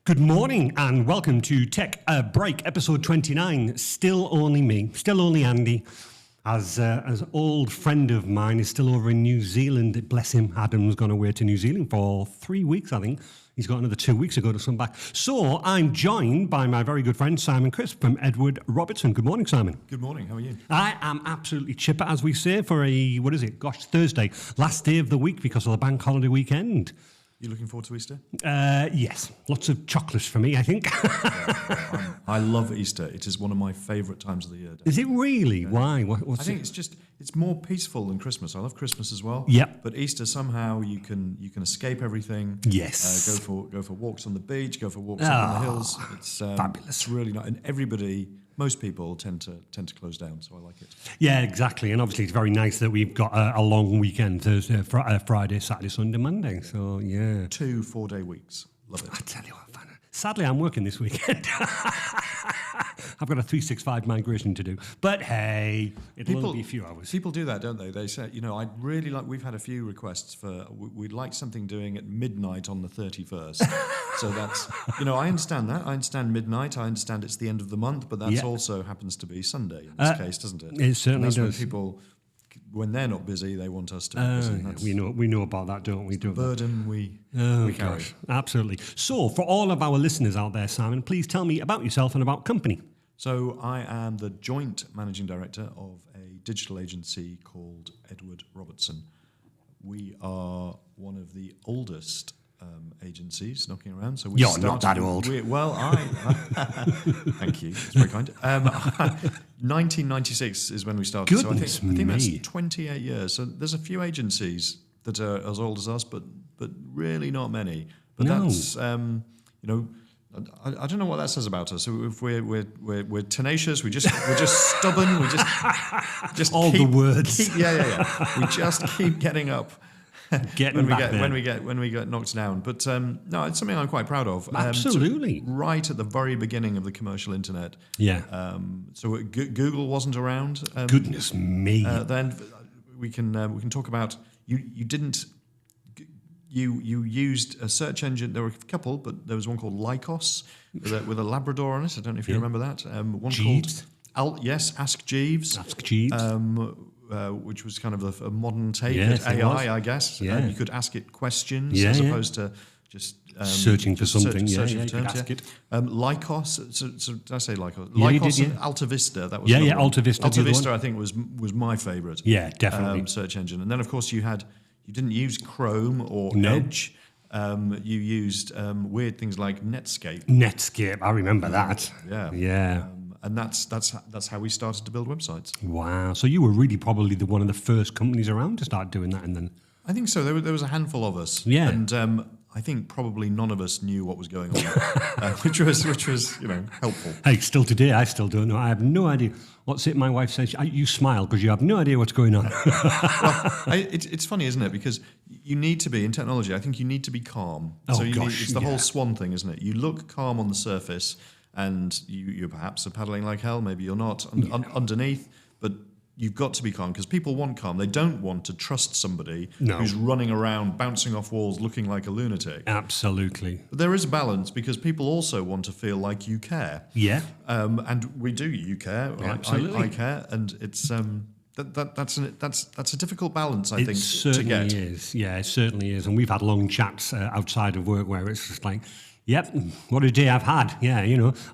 Good morning and welcome to Tech Break, episode 29. Still only me, still only Andy, as old friend of mine is still over in New Zealand. Bless him, Adam's gone away to New Zealand for 3 weeks, I think. He's got another 2 weeks to go to come back. So I'm joined by my very good friend Simon Crisp from Edward Robertson. Good morning, Simon. Good morning, how are you? I am absolutely chipper, as we say, for Thursday, last day of the week because of the bank holiday weekend. You looking forward to Easter? Yes, lots of chocolates for me, I think. I love Easter. It is one of my favourite times of the year. Is it really? Yeah. Why? I think it's more peaceful than Christmas. I love Christmas as well. Yeah. But Easter somehow you can escape everything. Yes. Go for walks on the beach. Go for walks on the hills. It's fabulous. It's really nice, and most people tend to close down, so I like it. Yeah, exactly. And obviously, it's very nice that we've got a long weekend: Thursday, Friday, Saturday, Sunday, Monday. So yeah, 2 4-day weeks. Love it. I tell you what, sadly, I'm working this weekend. I've got a 365 migration to do, but hey, it'll only be a few hours. People do that, don't they? They say, I'd really like. We've had a few requests for. We'd like something doing at midnight on the 31st. So that's, I understand that. I understand midnight. I understand it's the end of the month, but that also happens to be Sunday in this case, doesn't it? It certainly does. When people, when they're not busy, they want us to be busy. We know about that, don't we? The burden we carry. Absolutely. So, for all of our listeners out there, Simon, please tell me about yourself and about company. So I am the joint managing director of a digital agency called Edward Robertson. We are one of the oldest agencies knocking around. So You're not that old. Thank you. It's very kind. 1996 is when we started. Goodness so I think me. that's 28 years. So there's a few agencies that are as old as us, but really not many. But that's I don't know what that says about us. So if we're tenacious, we're just stubborn. We just all keep, the words. We just keep getting up. When we get knocked down. But no, it's something I'm quite proud of. Absolutely. Right at the very beginning of the commercial internet. Yeah. So Google wasn't around. Goodness me. Then we can talk about you didn't. You used a search engine. There were a couple, but there was one called Lycos with a Labrador on it. I don't know if you remember that. One Jeeves? called Ask Jeeves. Ask Jeeves. Which was kind of a modern take Yes, at AI, I guess. Yeah. You could ask it questions as opposed to just searching for something. Searching You for could terms, ask it. Lycos. So did I say Lycos? Yeah, you Lycos did, and Alta Vista. That was Alta Vista. Alta Vista, I think, was my favourite. Yeah, definitely. Search engine, and then of course you didn't use Chrome or Edge. You used weird things like Netscape. Netscape, I remember that. Yeah. And that's how we started to build websites. Wow. So you were really probably one of the first companies around to start doing that, and then I think so. There was a handful of us. Yeah. And I think probably none of us knew what was going on, which was helpful. Hey, still today, I still don't know. I have no idea. What's it? My wife says, you smile because you have no idea what's going on. It's funny, isn't it? Because you need to be, in technology, I think you need to be calm. It's the whole swan thing, isn't it? You look calm on the surface and you perhaps are paddling like hell, maybe you're not, underneath, but you've got to be calm because people want calm. They don't want to trust somebody who's running around, bouncing off walls, looking like a lunatic. Absolutely. But there is a balance because people also want to feel like you care. Yeah. And we do. You care. Absolutely. I care, and it's that's a difficult balance. I think certainly to get. Is. Yeah, it certainly is. And we've had long chats outside of work where it's just like, yep, what a day I've had. Yeah,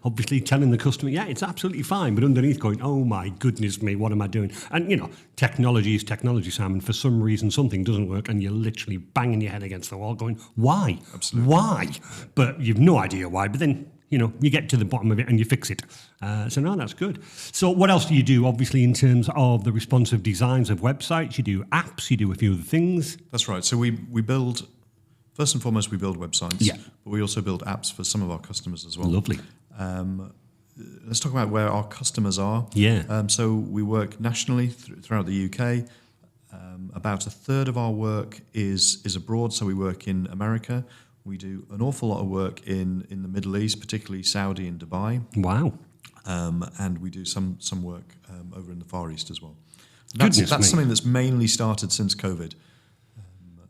obviously telling the customer, yeah, it's absolutely fine. But underneath going, oh my goodness me, what am I doing? And, technology is technology, Simon. For some reason, something doesn't work and you're literally banging your head against the wall going, why? Absolutely. Why? But you've no idea why. But then, you get to the bottom of it and you fix it. So no, that's good. So what else do you do? Obviously, in terms of the responsive designs of websites, you do apps, you do a few other things. That's right. So we build... First and foremost, we build websites, but we also build apps for some of our customers as well. Lovely. Let's talk about where our customers are. Yeah. So we work nationally throughout the UK. About a third of our work is abroad, so we work in America. We do an awful lot of work in the Middle East, particularly Saudi and Dubai. Wow. And we do some work over in the Far East as well. That's something that's mainly started since COVID.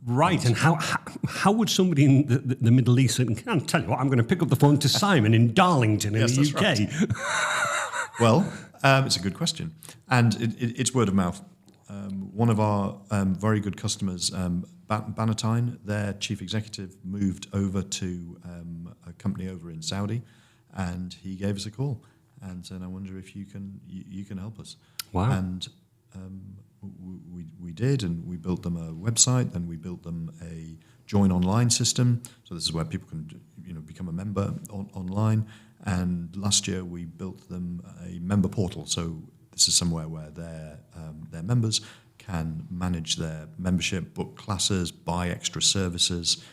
Right, and how would somebody in the Middle East, and I'll tell you what, I'm going to pick up the phone to Simon in Darlington in Yes, the that's UK. right. Well, it's a good question, and it's word of mouth. One of our very good customers, Bannatyne, their chief executive, moved over to a company over in Saudi, and he gave us a call and said, "I wonder if you can help us." Wow! And we did, and we built them a website, and we built them a join online system. So this is where people can become a member online. And last year we built them a member portal. So this is somewhere where their members can manage their membership, book classes, buy extra services,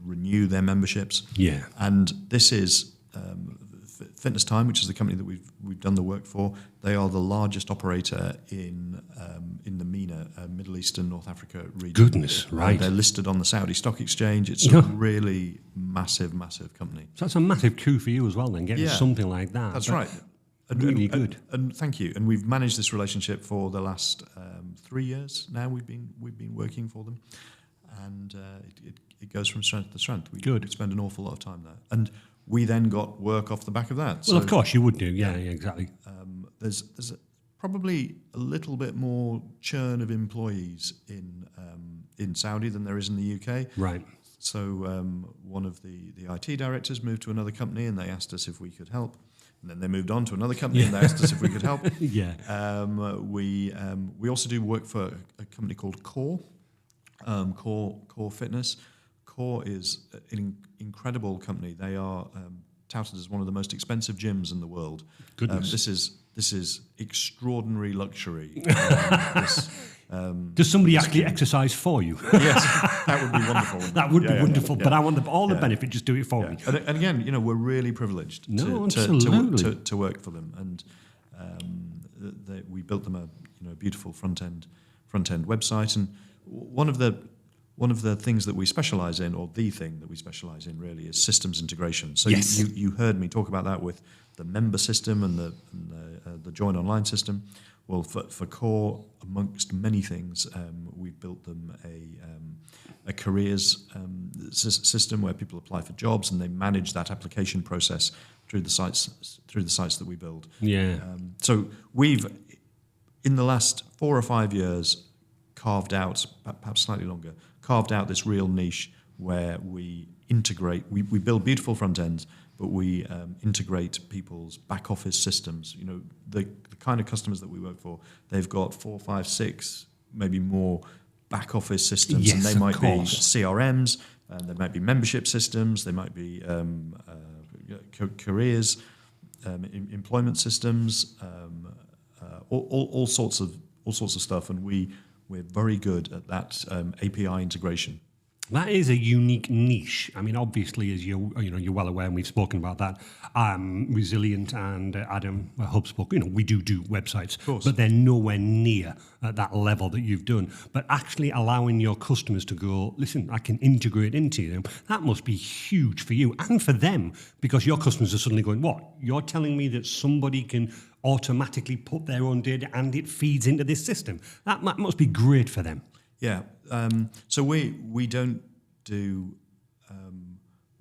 renew their memberships. Yeah. And this is Fitness Time, which is the company that we've done the work for. They are the largest operator in the MENA, Middle East and North Africa region. Goodness, right. They're listed on the Saudi Stock Exchange. It's a really massive company. So that's a massive coup for you as well, then, getting something like that. That's right. Really good. And thank you. And we've managed this relationship for the last 3 years now. We've been working for them, and it goes from strength to strength. We spend an awful lot of time there, and we then got work off the back of that. Well, of course you would do. Yeah, exactly. There's probably a little bit more churn of employees in Saudi than there is in the UK. Right. So one of the IT directors moved to another company, and they asked us if we could help. And then they moved on to another company, and they asked us if we could help. Yeah. We also do work for a company called Core Fitness. Core is an incredible company. They are touted as one of the most expensive gyms in the world. Goodness. This is extraordinary luxury. Does somebody actually exercise for you? Yes, that would be wonderful. That would be wonderful, but I want all the benefit. Just do it for me. And again, we're really privileged to work for them. And we built them a beautiful front end website. And one of the things that we specialize in, or the thing that we specialize in, really, is systems integration. So you heard me talk about that with the member system and the join online system. Well, for Core, amongst many things, we've built them a careers system where people apply for jobs and they manage that application process through the sites that we build. Yeah. So we've, in the last 4 or 5 years, carved out, perhaps slightly longer, this real niche where we integrate. We build beautiful front ends, but we integrate people's back office systems. The kind of customers that we work for, they've got 4, 5, 6, maybe more back office systems, and they might be CRMs, and they might be membership systems, they might be careers, employment systems, all sorts of stuff, and we're very good at that API integration. That is a unique niche. I mean, obviously, as you're well aware, and we've spoken about that. Resilient and Adam HubSpot, we do websites, but they're nowhere near at that level that you've done. But actually allowing your customers to go, listen, I can integrate into them. That must be huge for you and for them, because your customers are suddenly going, what? You're telling me that somebody can automatically put their own data and it feeds into this system? That must be great for them. Yeah. So we don't do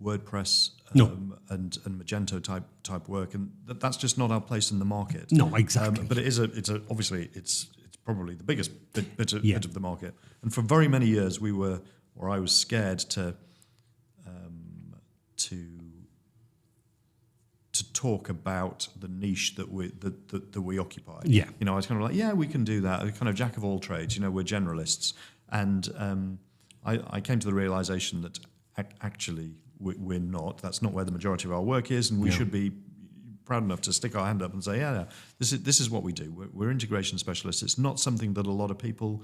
WordPress and Magento type work, and that's just not our place in the market. No, exactly. But it's obviously it's probably the biggest bit of the market. And for very many years I was scared to talk about the niche that we occupy. Yeah. I was kind of like, we can do that. We're kind of jack of all trades. We're generalists. And I came to the realization that actually we're not. That's not where the majority of our work is, and we should be proud enough to stick our hand up and say, this is what we do. We're integration specialists. It's not something that a lot of people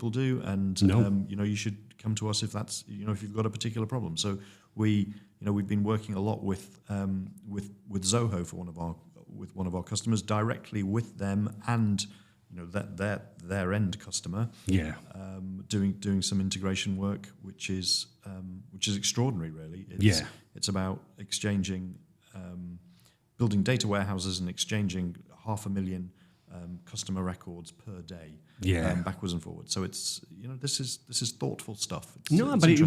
do, and you should come to us if that's if you've got a particular problem. So we've been working a lot with Zoho for one of our customers, directly with them and their end customer. Yeah. Doing some integration work, which is extraordinary, really. It's about exchanging, building data warehouses and exchanging 500,000 customer records per day, backwards and forwards. So it's this is thoughtful stuff. But it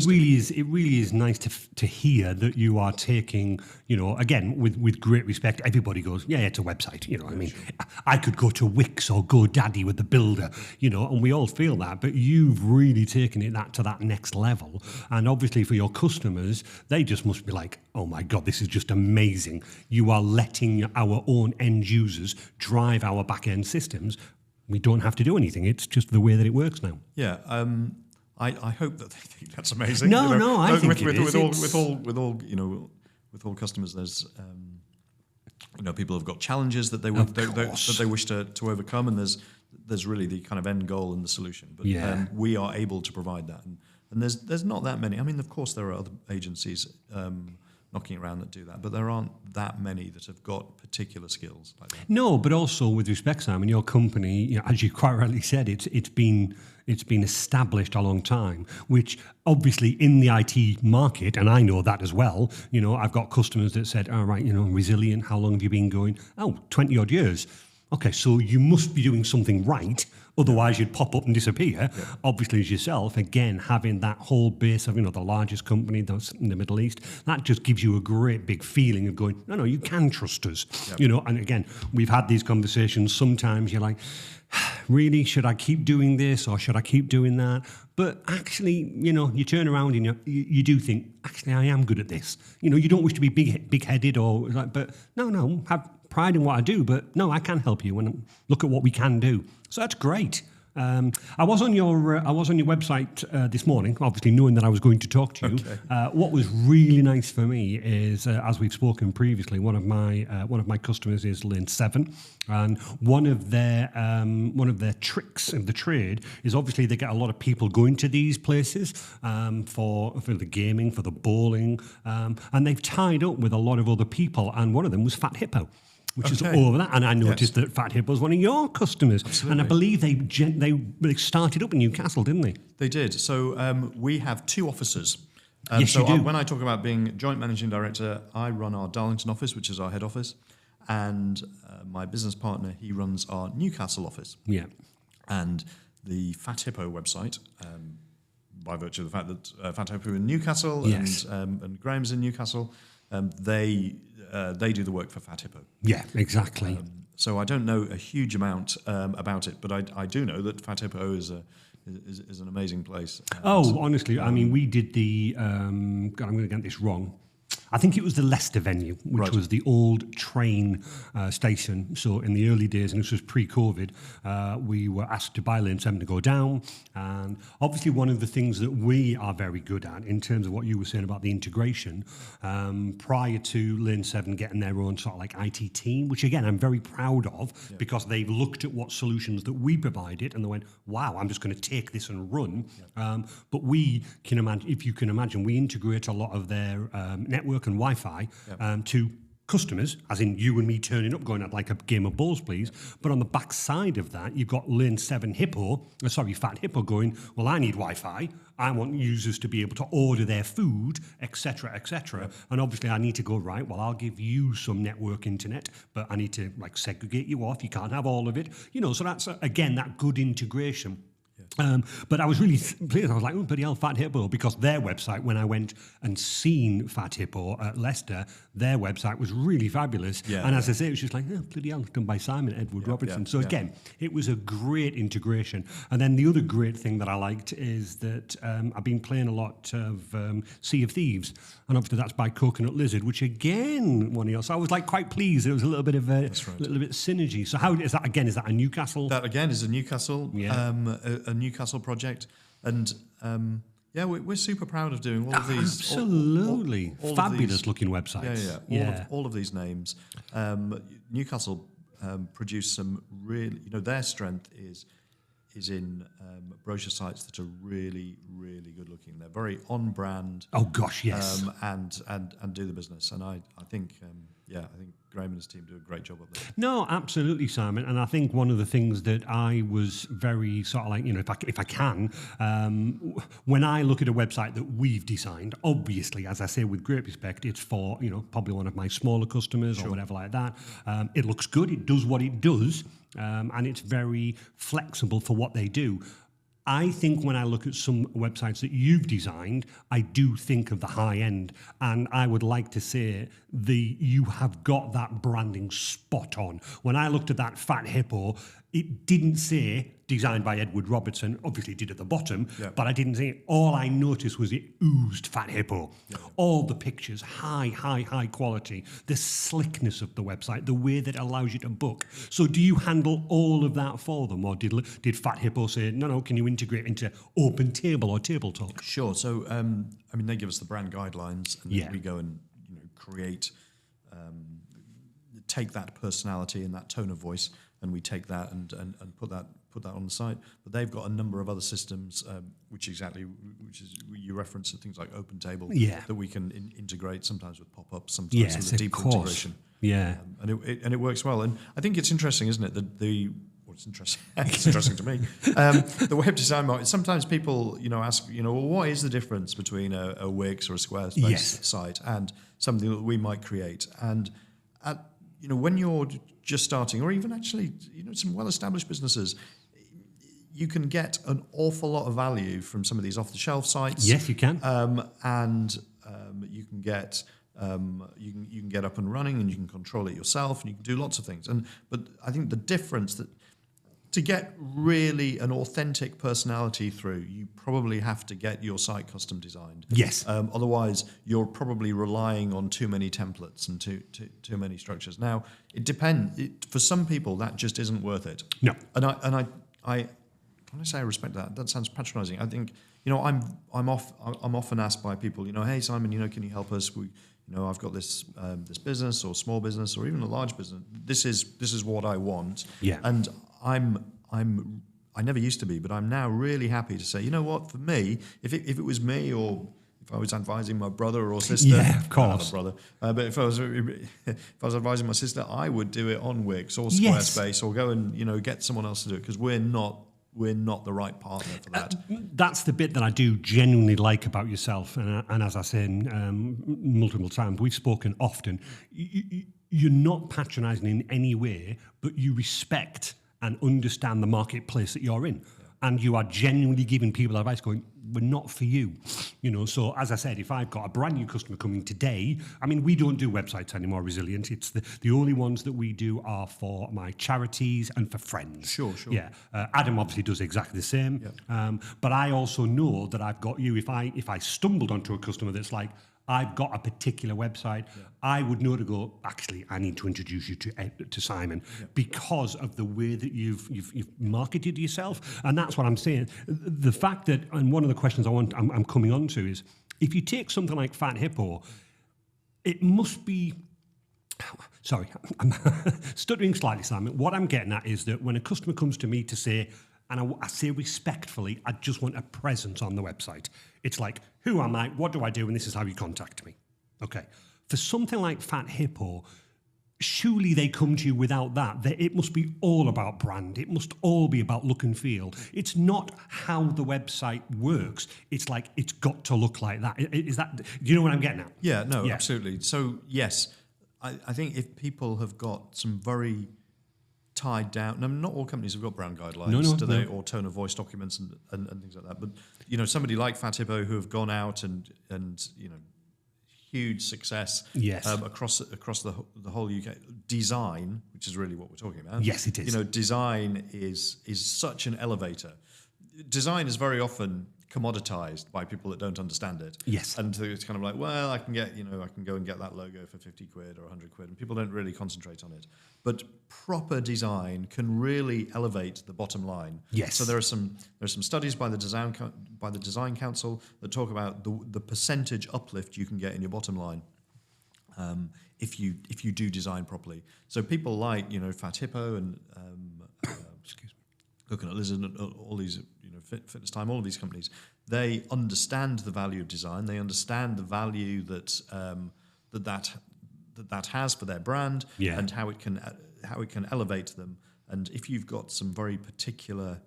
really is nice to hear that you are taking, again with great respect. Everybody goes, it's a website. I mean, sure. I could go to Wix or GoDaddy with the builder, and we all feel that. But you've really taken it to that next level, and obviously for your customers, they just must be like, oh my God, this is just amazing. You are letting our own end users drive our back end systems. We don't have to do anything. It's just the way that it works now. Yeah. I hope that they think that's amazing. No, I think it is. With all customers, there's people have got challenges that they wish to overcome, and there's really the kind of end goal and the solution. But we are able to provide that, and there's not that many. I mean, of course, there are other agencies knocking around that do that, but there aren't that many that have got particular skills like that. No, but also with respect, Simon, your company, as you quite rightly said, it's been established a long time, which obviously in the IT market, and I know that as well, I've got customers that said, all right, Resilient, how long have you been going? 20 odd years. Okay, so you must be doing something right, otherwise you'd pop up and disappear. Yeah. Obviously, as yourself, again, having that whole base of, the largest company that's in the Middle East, that just gives you a great big feeling of going, no, you can trust us. Yep. And again, we've had these conversations. Sometimes you're like, really, should I keep doing this or should I keep doing that? But actually, you turn around and you do think, actually, I am good at this. You don't wish to be big-headed or like, but no, have pride in what I do, but no, I can help you and look at what we can do. So that's great. I was on your website this morning, obviously knowing that I was going to talk to you. Okay. What was really nice for me is, as we've spoken previously, one of my customers is Lane 7, and one of their tricks of the trade is obviously they get a lot of people going to these places for the gaming, for the bowling, and they've tied up with a lot of other people, and one of them was Fat Hippo, which is over that. And I noticed that Fat Hippo was one of your customers. Absolutely. And I believe they started up in Newcastle, didn't they? They did. So we have 2 offices. Yes, you do. When I talk about being joint managing director, I run our Darlington office, which is our head office. And my business partner, he runs our Newcastle office. Yeah. And the Fat Hippo website, by virtue of the fact that Fat Hippo in Newcastle and Graham's in Newcastle, they do the work for Fat Hippo. Yeah, exactly. So I don't know a huge amount about it, but I do know that Fat Hippo is an amazing place. Honestly, I mean, we did the. I'm going to get this wrong. I think it was the Leicester venue, which was the old train station. So in the early days, and this was pre-COVID, we were asked to buy Lane 7 to go down. And obviously one of the things that we are very good at in terms of what you were saying about the integration, prior to Lane 7 getting their own sort of like IT team, which again, I'm very proud of because they've looked at what solutions that we provided and they went, wow, I'm just going to take this and run. But we can imagine, if you can imagine, we integrate a lot of their network and Wi-Fi to customers, as in you and me turning up going at like a game of balls, please. But on the back side of that, you've got Lane 7 Fat Hippo going, well, I need Wi-Fi. I want users to be able to order their food, etc., etc. Yep. And obviously I need to go, right, well, I'll give you some network internet, but I need to like segregate you off. You can't have all of it. So that's, again, that good integration. But I was really pleased. I was like, oh, bloody hell, Fat Hippo, because their website, when I went and seen Fat Hippo at Leicester, their website was really fabulous. Yeah, and as I say, it was just like, oh, bloody hell, done by Simon Edward Robertson. So again, it was a great integration. And then the other great thing that I liked is that I've been playing a lot of Sea of Thieves, and obviously that's by Coconut Lizard, which again, one of yours. So I was like quite pleased. There was a little bit of little bit of synergy. So how is that again? Is that a Newcastle? That again is a Newcastle. Yeah. A Newcastle project, and we're super proud of doing all of these. Absolutely, all fabulous looking websites. All of these names. Newcastle produce some really, their strength is in brochure sites that are really, really good looking. They're very on brand. Oh gosh, yes. And do the business, and I think Graham and his team do a great job of that. No, absolutely, Simon. And I think one of the things that I was very sort of like, if I can, when I look at a website that we've designed, obviously, as I say, with great respect, it's for, probably one of my smaller customers or whatever like that. It looks good. It does what it does. and it's very flexible for what they do. I think when I look at some websites that you've designed, I do think of the high end, and I would like to say you have got that branding spot on. When I looked at that Fat Hippo, it didn't say designed by Edward Robertson. Obviously, it did at the bottom, but I didn't see it. All I noticed was it oozed Fat Hippo. All the pictures, high quality, the slickness of the website, the way that it allows you to book. So do you handle all of that for them, or did Fat Hippo say, no, can you integrate into Open Table or Table Talk? Sure. So, they give us the brand guidelines, and then we go and create, take that personality and that tone of voice, and we take that and put that on the site. But they've got a number of other systems, which is you reference things like Open Table, that we can integrate sometimes with pop-ups, sometimes with a deeper integration. Yeah, and it works well. And I think it's interesting, isn't it? It's interesting. It's interesting to me. The web design market. Sometimes people, ask, well, what is the difference between a Wix or a Squarespace site and something that we might create? And when you're just starting, or even actually, some well-established businesses, you can get an awful lot of value from some of these off-the-shelf sites. Yes, you can. You can get. You can get up and running, and you can control it yourself, and you can do lots of things. But I think the difference that to get really an authentic personality through, you probably have to get your site custom designed. Yes. Otherwise, you're probably relying on too many templates and too many structures. Now, it depends. For some people, that just isn't worth it. No. And I when I say I respect that sounds patronising. I think I'm often asked by people, hey Simon, can you help us? I've got this business or small business or even a large business. This is what I want. Yeah. And I never used to be, but I'm now really happy to say, what, for me, if it was me, or if I was advising my brother or sister, of course, not a brother, but if I was advising my sister, I would do it on Wix or Squarespace, or go and get someone else to do it, because we're not the right partner for that. That's the bit that I do genuinely like about yourself, and as I say multiple times, we've spoken often. You're not patronising in any way, but you respect and understand the marketplace that you're in. And you are genuinely giving people advice going, we're not for you. So as I said, if I've got a brand new customer coming today, we don't do websites anymore, Resilient. It's the only ones that we do are for my charities and for friends. Sure. Yeah. Adam obviously does exactly the same. Yeah. But I also know that I've got you. If I stumbled onto a customer that's like, I've got a particular website, I would know to go, actually, I need to introduce you to Simon, because of the way that you've marketed yourself. And that's what I'm saying. The fact that, and one of the questions I'm coming on to is, if you take something like Fat Hippo, it must be, sorry, I'm stuttering slightly, Simon. What I'm getting at is that when a customer comes to me to say, and I say respectfully, I just want a presence on the website. It's like, who am I? What do I do? And this is how you contact me. Okay. For something like Fat Hippo, surely they come to you without that. It must be all about brand. It must all be about look and feel. It's not how the website works. It's like, it's got to look like that. Is that, do you know what I'm getting at? Yeah, no, absolutely. So, yes, I think if people have got some very tied down. Now, not all companies have got brand guidelines, do they? Or tone of voice documents and things like that. But somebody like Fat Hippo who have gone out and huge success across the whole UK. Design, which is really what we're talking about. Yes, it is. Design is such an elevator. Design is very often commoditized by people that don't understand it. Yes. And so it's kind of like, well, I can go and get that logo for 50 quid or 100 quid, and people don't really concentrate on it. But proper design can really elevate the bottom line. Yes. So there are some studies by the Design Council that talk about the percentage uplift you can get in your bottom line if you do design properly. So people like Fat Hippo and Coconut Lizard and all these Fitness Time, all of these companies, they understand the value of design. They understand the value that that has for their brand, and how it can elevate them. And if you've got some very particular,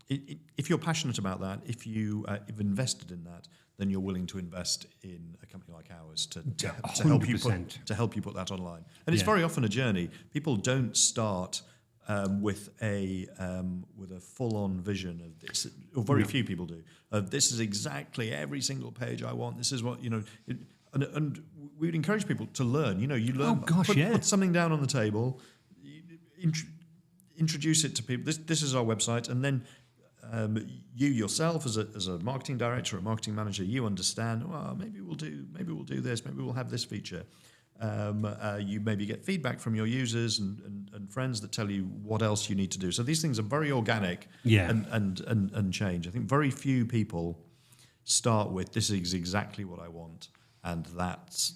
if you're passionate about that, if you have invested in that, then you're willing to invest in a company like ours to help you put that online. And it's very often a journey. People don't start with a full-on vision of this, or very few people do. This is exactly every single page I want. This is what and we would encourage people to learn. You learn. Put something down on the table, introduce it to people. This is our website, and then you yourself as a marketing director or a marketing manager, you understand. Well, maybe we'll do this. Maybe we'll have this feature. You maybe get feedback from your users and friends that tell you what else you need to do. So these things are very organic and change. I think very few people start with this is exactly what I want, and that's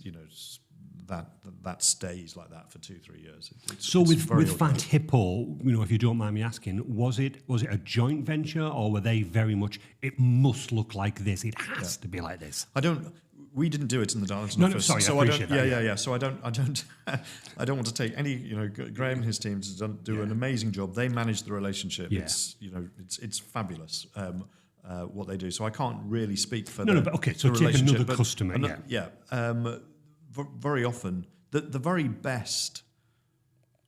that stays like that for 2-3 years. With Fat Hippo, if you don't mind me asking, was it a joint venture, or were they very much it must look like this, it has to be like this? We didn't do it in the Darlington office. Sorry, so I appreciate that. Yeah. So I don't want to take any. Graham and his team do an amazing job. They manage the relationship. Yeah. It's fabulous what they do. So I can't really speak for but okay. So take another customer. Very often the very best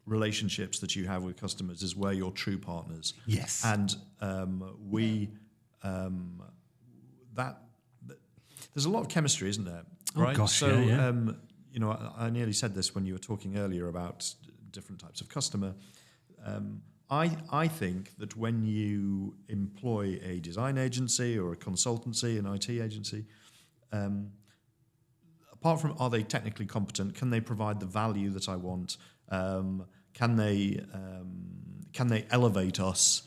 relationships that you have with customers is where you're true partners. Yes. And there's a lot of chemistry, isn't there? Right? Oh gosh, so, yeah. I nearly said this when you were talking earlier about different types of customer. I think that when you employ a design agency or a consultancy, an IT agency, apart from are they technically competent, can they provide the value that I want? Can they elevate us?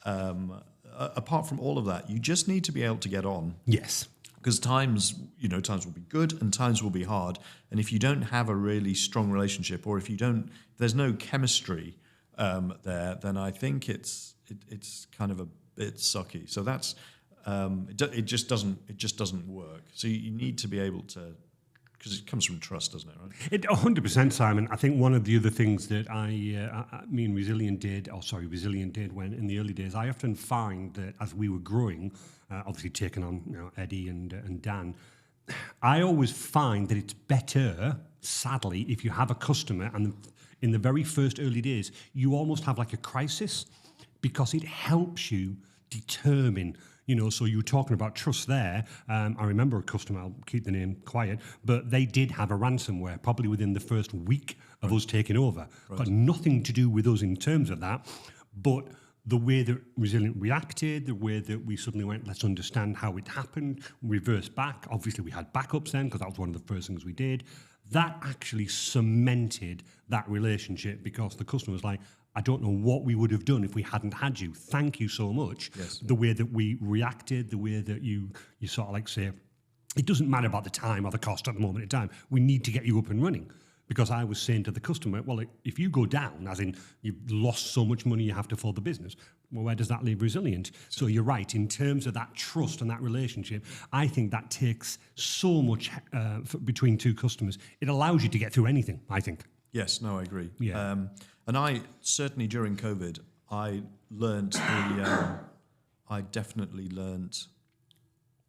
Apart from all of that, you just need to be able to get on. Yes. Because times will be good and times will be hard. And if you don't have a really strong relationship, or if there's no chemistry there, then I think it's kind of a bit sucky. So that's it just doesn't work. So you need to be able to, because it comes from trust, doesn't it? Right? It 100%, Simon. I think one of the other things that me and Resilient did when in the early days, I often find that as we were growing, obviously taking on Eddie and Dan, I always find that it's better, sadly, if you have a customer and in the very first early days, you almost have like a crisis, because it helps you determine. So you were talking about trust there. I remember a customer, I'll keep the name quiet, but they did have a ransomware probably within the first week of us taking over. Right. Got nothing to do with us in terms of that, but the way that Resilient reacted, the way that we suddenly went, let's understand how it happened, reverse back. Obviously, we had backups then, because that was one of the first things we did. That actually cemented that relationship, because the customer was like, I don't know what we would have done if we hadn't had you. Thank you so much. Yes. The way that we reacted, the way that you sort of like say, it doesn't matter about the time or the cost at the moment in time. We need to get you up and running. Because I was saying to the customer, well, if you go down, as in you've lost so much money you have to fold the business, well, where does that leave Resilient? So you're right, in terms of that trust and that relationship, I think that takes so much between two customers. It allows you to get through anything, I think. Yes, no, I agree. Yeah. And I certainly during COVID, I definitely learnt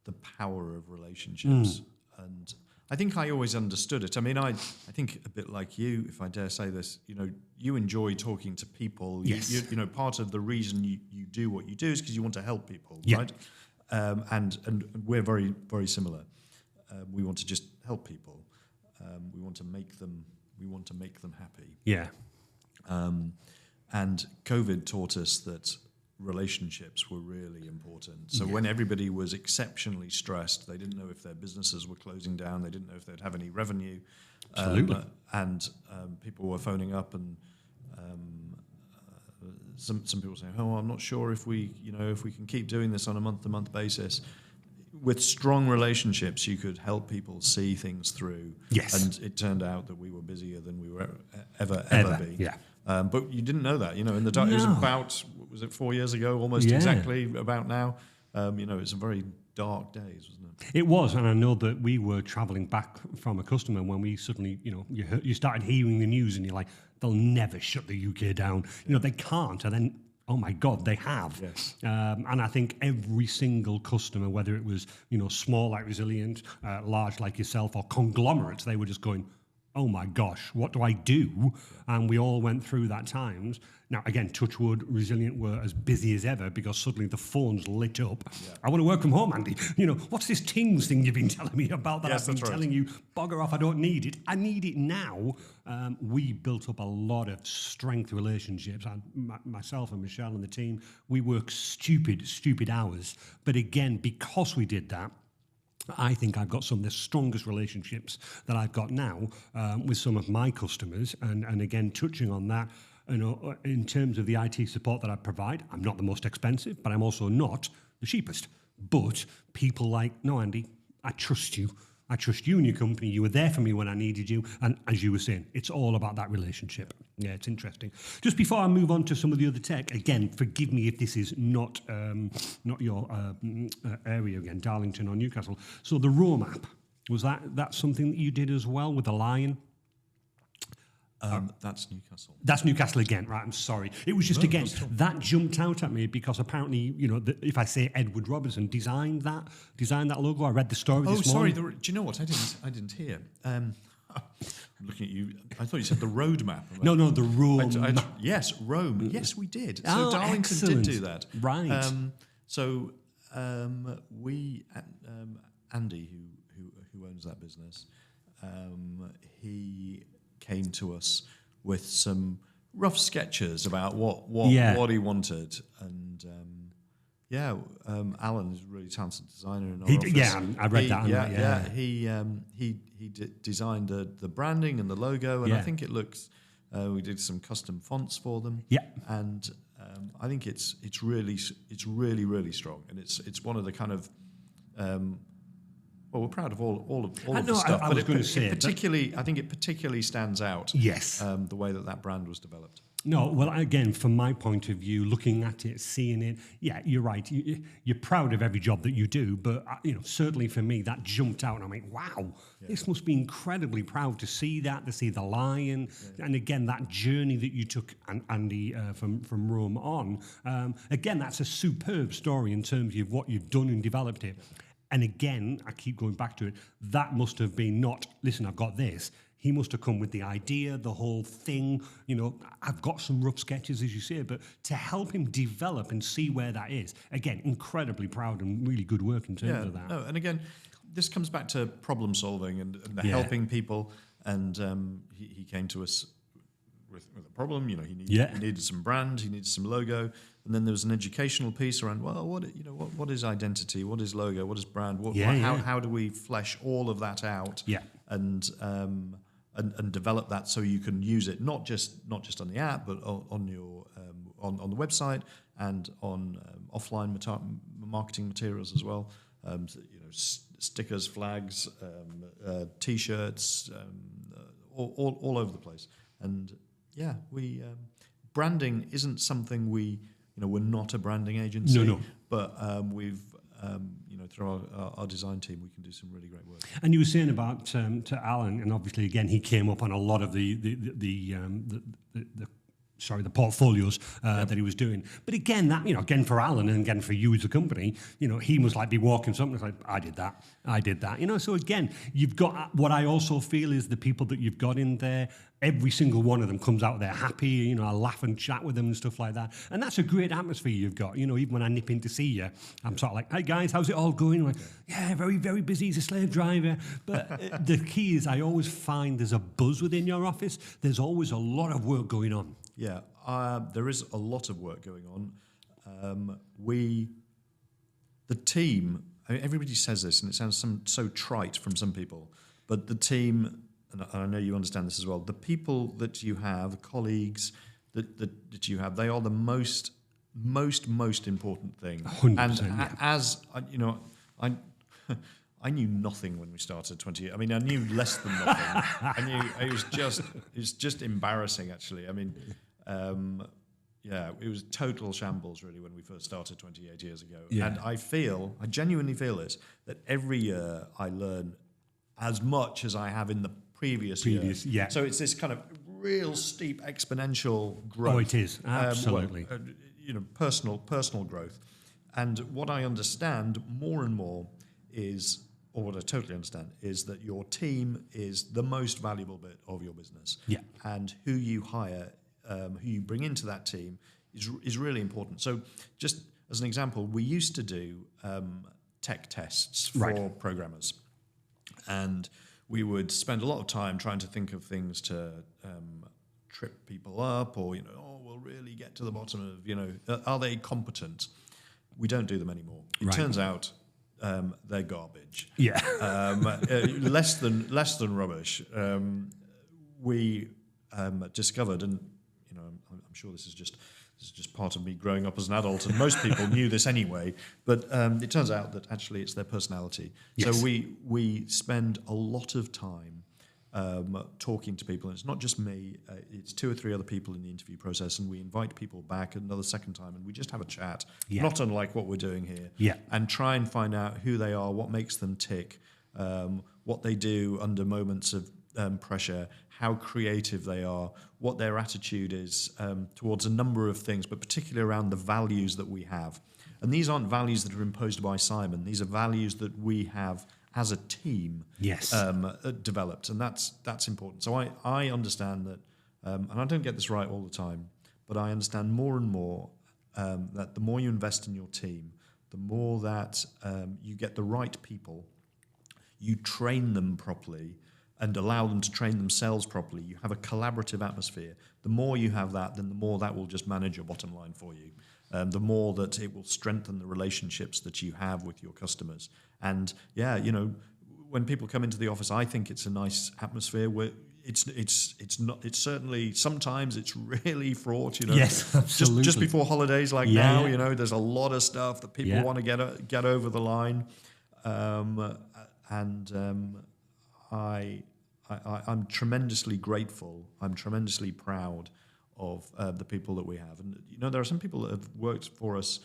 the power of relationships. And I think I always understood it. I mean, I think a bit like you, if I dare say this, you enjoy talking to people. Yes. Part of the reason you do what you do is because you want to help people, yeah. right? And we're very, very similar. We want to just help people. We want to make them happy. Yeah. And COVID taught us that relationships were really important. So when everybody was exceptionally stressed, they didn't know if their businesses were closing down, they didn't know if they'd have any revenue. Absolutely. And people were phoning up, and some people saying, "Oh, I'm not sure if we can keep doing this on a month-to-month basis." With strong relationships, you could help people see things through. Yes. And it turned out that we were busier than we were ever be. Yeah. But you didn't know that, in the dark. No. It was about, 4 years ago, almost exactly about now. It's a very dark days, wasn't it? It was, and I know that we were travelling back from a customer when we suddenly, you started hearing the news and you're like, they'll never shut the UK down. They can't. And then, oh my God, they have. Yes. And I think every single customer, whether it was, small like Resilient, large like yourself, or conglomerates, they were just going, oh my gosh, what do I do? And we all went through that times. Now, again, touch wood, Resilient were as busy as ever because suddenly the phones lit up. Yeah. I want to work from home, Andy. What's this Teams thing you've been telling me about that I've been telling you, bugger off, I don't need it. I need it now. We built up a lot of strength relationships. Myself and Michelle and the team, we work stupid hours. But again, because we did that, I think I've got some of the strongest relationships that I've got now with some of my customers. And again, touching on that, in terms of the IT support that I provide, I'm not the most expensive, but I'm also not the cheapest. But people like, no, Andy, I trust you. I trust you and your company. You were there for me when I needed you. And as you were saying, it's all about that relationship. Yeah, it's interesting. Just before I move on to some of the other tech, again, forgive me if this is not your area again, Darlington or Newcastle. So the Rome app, was that something that you did as well with the Lion? That's Newcastle. That's Newcastle again, right? I'm sorry. It was just, again, that jumped out at me because apparently, if I say Edward Robertson designed that logo. I read the story this morning. Do you know what? I didn't hear. I'm looking at you. I thought you said the roadmap. No, the Rome. Yes, Rome. Yes, we did. So Oh, Darlington excellent. did do that. Right. We Andy, who owns that business, he came to us with some rough sketches about what he wanted, and Alan is a really talented designer in our office. Yeah, I read that. He designed the branding and the logo, and I think it looks. We did some custom fonts for them. Yeah, and I think it's really strong, and it's one of the kind of. Well, we're proud of all of the stuff, I was going to say I think it particularly stands out. Yes, the way that brand was developed. No, well, again, from my point of view, looking at it, seeing it, yeah, you're right. You're proud of every job that you do, but certainly for me, that jumped out, and I'm like, wow, this must be incredibly proud to see that, to see the Lion, and again, that journey that you took, Andy, from Rome on. Again, that's a superb story in terms of what you've done and developed it. And again, I keep going back to it, that must have been not, listen, I've got this. He must have come with the idea, the whole thing. I've got some rough sketches, as you say, but to help him develop and see where that is, again, incredibly proud and really good work in terms of that. No, and again, this comes back to problem solving and helping people. And he came to us with a problem. He needed some brand, he needed some logo, and then there was an educational piece around. Well, what is identity? What is logo? What is brand? How do we flesh all of that out? Yeah, and develop that so you can use it not just on the app, but on your on the website and on offline marketing materials as well. Stickers, flags, T-shirts, all over the place. And we branding isn't something we're not a branding agency. No. But we've through our design team, we can do some really great work. And you were saying about to Alan, and obviously again he came up on a lot of the portfolios that he was doing. But again, that again for Alan and again for you as a company, he must like be walking something. It's like I did that. So again, you've got what I also feel is the people that you've got in there. Every single one of them comes out there happy. I laugh and chat with them and stuff like that. And that's a great atmosphere you've got. Even when I nip in to see you, I'm sort of like, "Hey guys, how's it all going?" I'm like, "Yeah, very, very busy. He's a slave driver." But the key is, I always find there's a buzz within your office. There's always a lot of work going on. Yeah, there is a lot of work going on. The team, everybody says this, and it sounds so trite from some people, but the team, and I know you understand this as well, the people that you have, the colleagues that you have, they are the most important thing. 100%, and as I knew nothing when we started 20 years. I mean, I knew less than nothing. It was just embarrassing, actually. I mean, it was total shambles, really, when we first started 28 years ago. Yeah. And I genuinely feel this, that every year I learn as much as I have in the previous year. Yeah. So it's this kind of real steep exponential growth. Oh, it is, absolutely. Personal growth. And what I understand more and more is or what I totally understand, is that your team is the most valuable bit of your business. Yeah. And who you hire, who you bring into that team is really important. So just as an example, we used to do tech tests for programmers. And we would spend a lot of time trying to think of things to trip people up, or, we'll really get to the bottom of, are they competent? We don't do them anymore. It turns out they're garbage. Yeah. Less than rubbish. We discovered, and I'm sure this is just part of me growing up as an adult, and most people knew this anyway, but it turns out that actually it's their personality. Yes. So we spend a lot of time talking to people, and it's not just me, it's 2 or 3 other people in the interview process, and we invite people back another second time, and we just have a chat, not unlike what we're doing here, and try and find out who they are, what makes them tick, what they do under moments of pressure, how creative they are, what their attitude is towards a number of things, but particularly around the values that we have. And these aren't values that are imposed by Simon. These are values that we have as a team developed, and that's important. So I understand that, and I don't get this right all the time, but I understand more and more that the more you invest in your team, the more that you get the right people, you train them properly, and allow them to train themselves properly. You have a collaborative atmosphere. The more you have that, then the more that will just manage your bottom line for you. The more that it will strengthen the relationships that you have with your customers. And when people come into the office, I think it's a nice atmosphere where it's not. It's certainly sometimes it's really fraught. Yes, absolutely. Just before holidays like now, there's a lot of stuff that people want to get over the line, I'm tremendously grateful. I'm tremendously proud of the people that we have. And there are some people that have worked for us.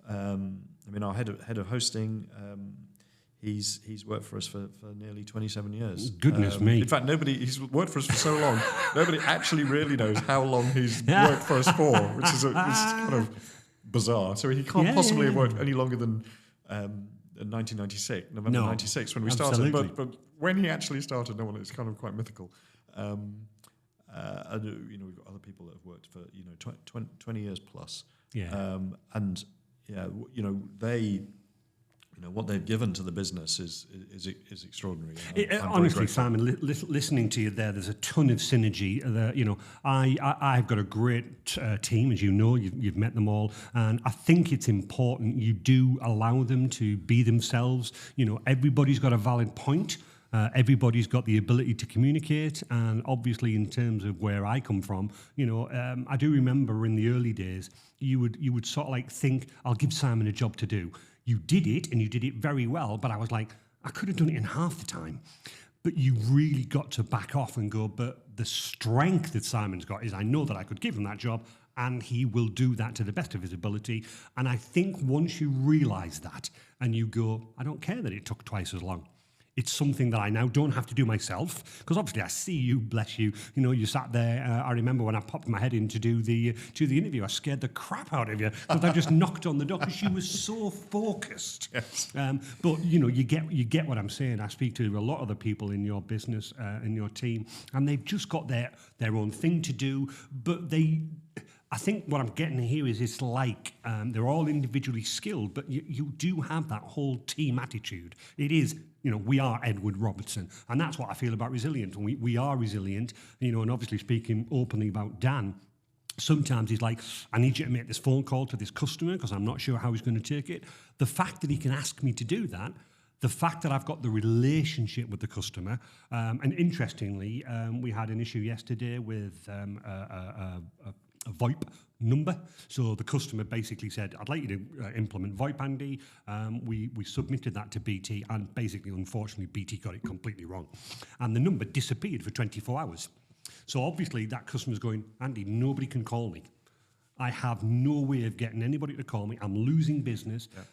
Our head of hosting, he's worked for us for nearly 27 years. Goodness me! In fact, he's worked for us for so long. Nobody actually really knows how long he's worked for us for, which is kind of bizarre. So he can't possibly have worked any longer than. 1996, November 96, when we started. But when he actually started, it's kind of quite mythical. And, we've got other people that have worked for 20 years plus. Yeah. They. What they've given to the business is extraordinary. Honestly, Simon, listening to you there's a ton of synergy. I've got a great team, as you know, you've met them all, and I think it's important you do allow them to be themselves. Everybody's got a valid point. Everybody's got the ability to communicate, and obviously, in terms of where I come from, I do remember in the early days, you would sort of like think, I'll give Simon a job to do. You did it, and you did it very well, but I was like, I could have done it in half the time. But you really got to back off and go, but the strength that Simon's got is I know that I could give him that job, and he will do that to the best of his ability. And I think once you realise that, and you go, I don't care that it took twice as long. It's something that I now don't have to do myself, because obviously I see you, bless you. You sat there. I remember when I popped my head in to do the interview, I scared the crap out of you because I just knocked on the door because she was so focused. Yes. But you get what I'm saying. I speak to a lot of the people in your business, in your team, and they've just got their own thing to do, but I think what I'm getting here is it's like they're all individually skilled, but you do have that whole team attitude. It is, we are Edward Robertson, and that's what I feel about resilient. And we are resilient, and obviously speaking openly about Dan, sometimes he's like, I need you to make this phone call to this customer because I'm not sure how he's going to take it. The fact that he can ask me to do that, the fact that I've got the relationship with the customer, and interestingly, we had an issue yesterday with a VoIP number. So the customer basically said, I'd like you to implement VoIP, Andy. We submitted that to BT, and basically, unfortunately, BT got it completely wrong. And the number disappeared for 24 hours. So obviously that customer's going, Andy, nobody can call me. I have no way of getting anybody to call me. I'm losing business. Yeah.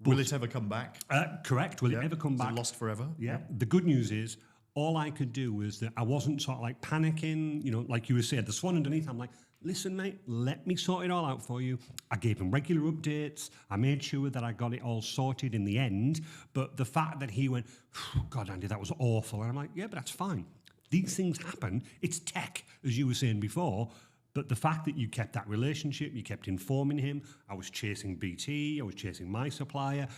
Will it ever come back? Correct. Will it ever come back? Is it lost forever? Yeah. The good news is all I could do was that I wasn't sort of like panicking, like you were saying, the swan underneath. I'm like, listen, mate, let me sort it all out for you. I gave him regular updates. I made sure that I got it all sorted in the end. But the fact that he went, God, Andy, that was awful. And I'm like, yeah, but that's fine. These things happen. It's tech, as you were saying before. But the fact that you kept that relationship, you kept informing him. I was chasing BT. I was chasing my supplier.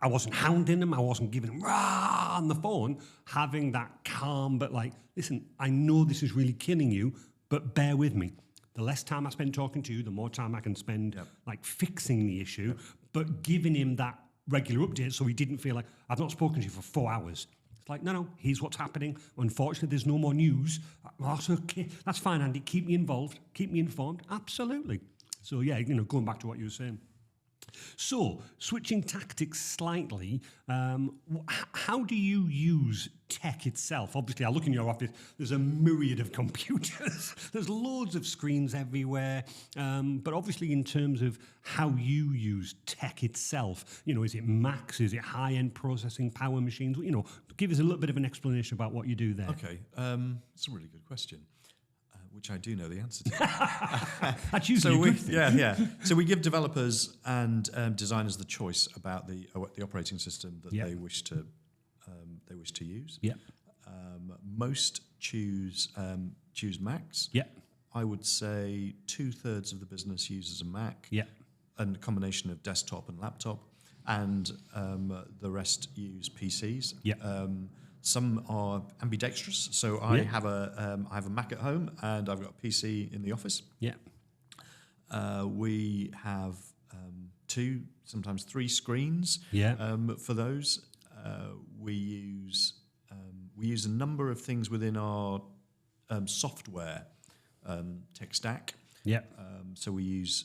I wasn't hounding him. I wasn't giving him rah on the phone. Having that calm, but like, listen, I know this is really killing you, but bear with me. The less time I spend talking to you, the more time I can spend like fixing the issue, but giving him that regular update so he didn't feel like, I've not spoken to you for 4 hours. It's like, no, here's what's happening. Unfortunately, there's no more news. That's okay. That's fine, Andy. Keep me involved. Keep me informed. Absolutely. So yeah, going back to what you were saying. So, switching tactics slightly, how do you use tech itself? Obviously, I look in your office, there's a myriad of computers. There's loads of screens everywhere. But obviously, in terms of how you use tech itself, is it Macs? Is it high-end processing power machines? Give us a little bit of an explanation about what you do there. Okay, that's a really good question. Which I do know the answer to. That's usually a good thing. Yeah. So we give developers and designers the choice about the operating system that they wish to use. Yeah. Most choose Macs. Yeah. I would say 2/3 of the business uses a Mac. Yeah. And a combination of desktop and laptop, and the rest use PCs. Yeah. Some are ambidextrous, so I have a Mac at home and I've got a PC in the office. Yeah. We have 2, sometimes 3 screens. Yeah. For those, we use a number of things within our software tech stack. Yeah. So we use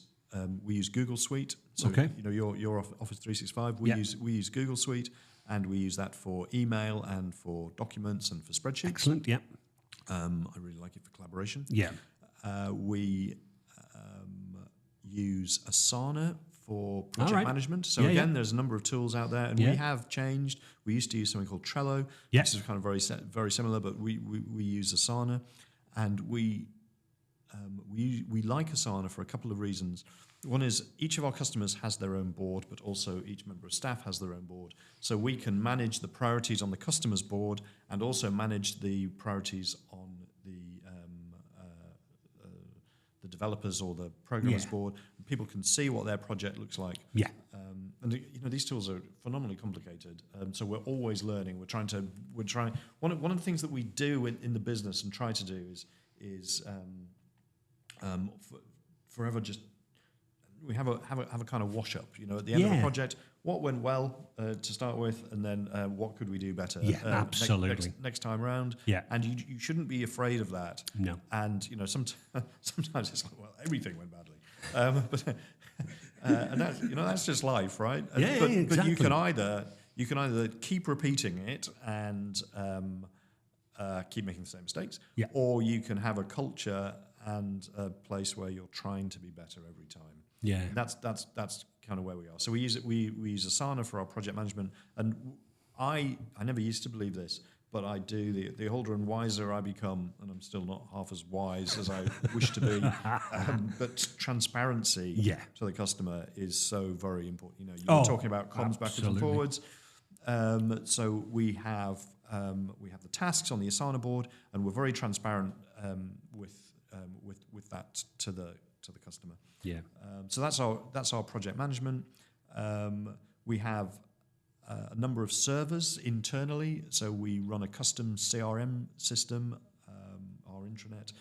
Google Suite. So your Office 365. We use Google Suite. And we use that for email and for documents and for spreadsheets. Excellent, yeah. I really like it for collaboration. Yeah. We use Asana for project management. So there's a number of tools out there, and we have changed. We used to use something called Trello. Yes. This is kind of very similar, but we use Asana, and we like Asana for a couple of reasons. One is each of our customers has their own board, but also each member of staff has their own board. So we can manage the priorities on the customer's board and also manage the priorities on the developers or the programmers board. People can see what their project looks like. Yeah. And these tools are phenomenally complicated. So we're always learning. We're trying. One of the things that we do in the business and try to do is forever just. We have a kind of wash up, at the end of a project. What went well to start with, and then what could we do better? Yeah, absolutely. Next time round. Yeah, and you shouldn't be afraid of that. No. And sometimes it's like, well, everything went badly, but and that's just life, right? Exactly. But you can either keep repeating it and keep making the same mistakes, or you can have a culture and a place where you're trying to be better every time. Yeah, and that's kind of where we are. So we use Asana for our project management, and I never used to believe this, but I do. The older and wiser I become, and I'm still not half as wise as I wish to be. But transparency to the customer is so very important. You're talking about comms backwards and forwards. So we have the tasks on the Asana board, and we're very transparent with that to the customer. Yeah. So that's our project management. We have a number of servers internally. So we run a custom CRM system, our intranet,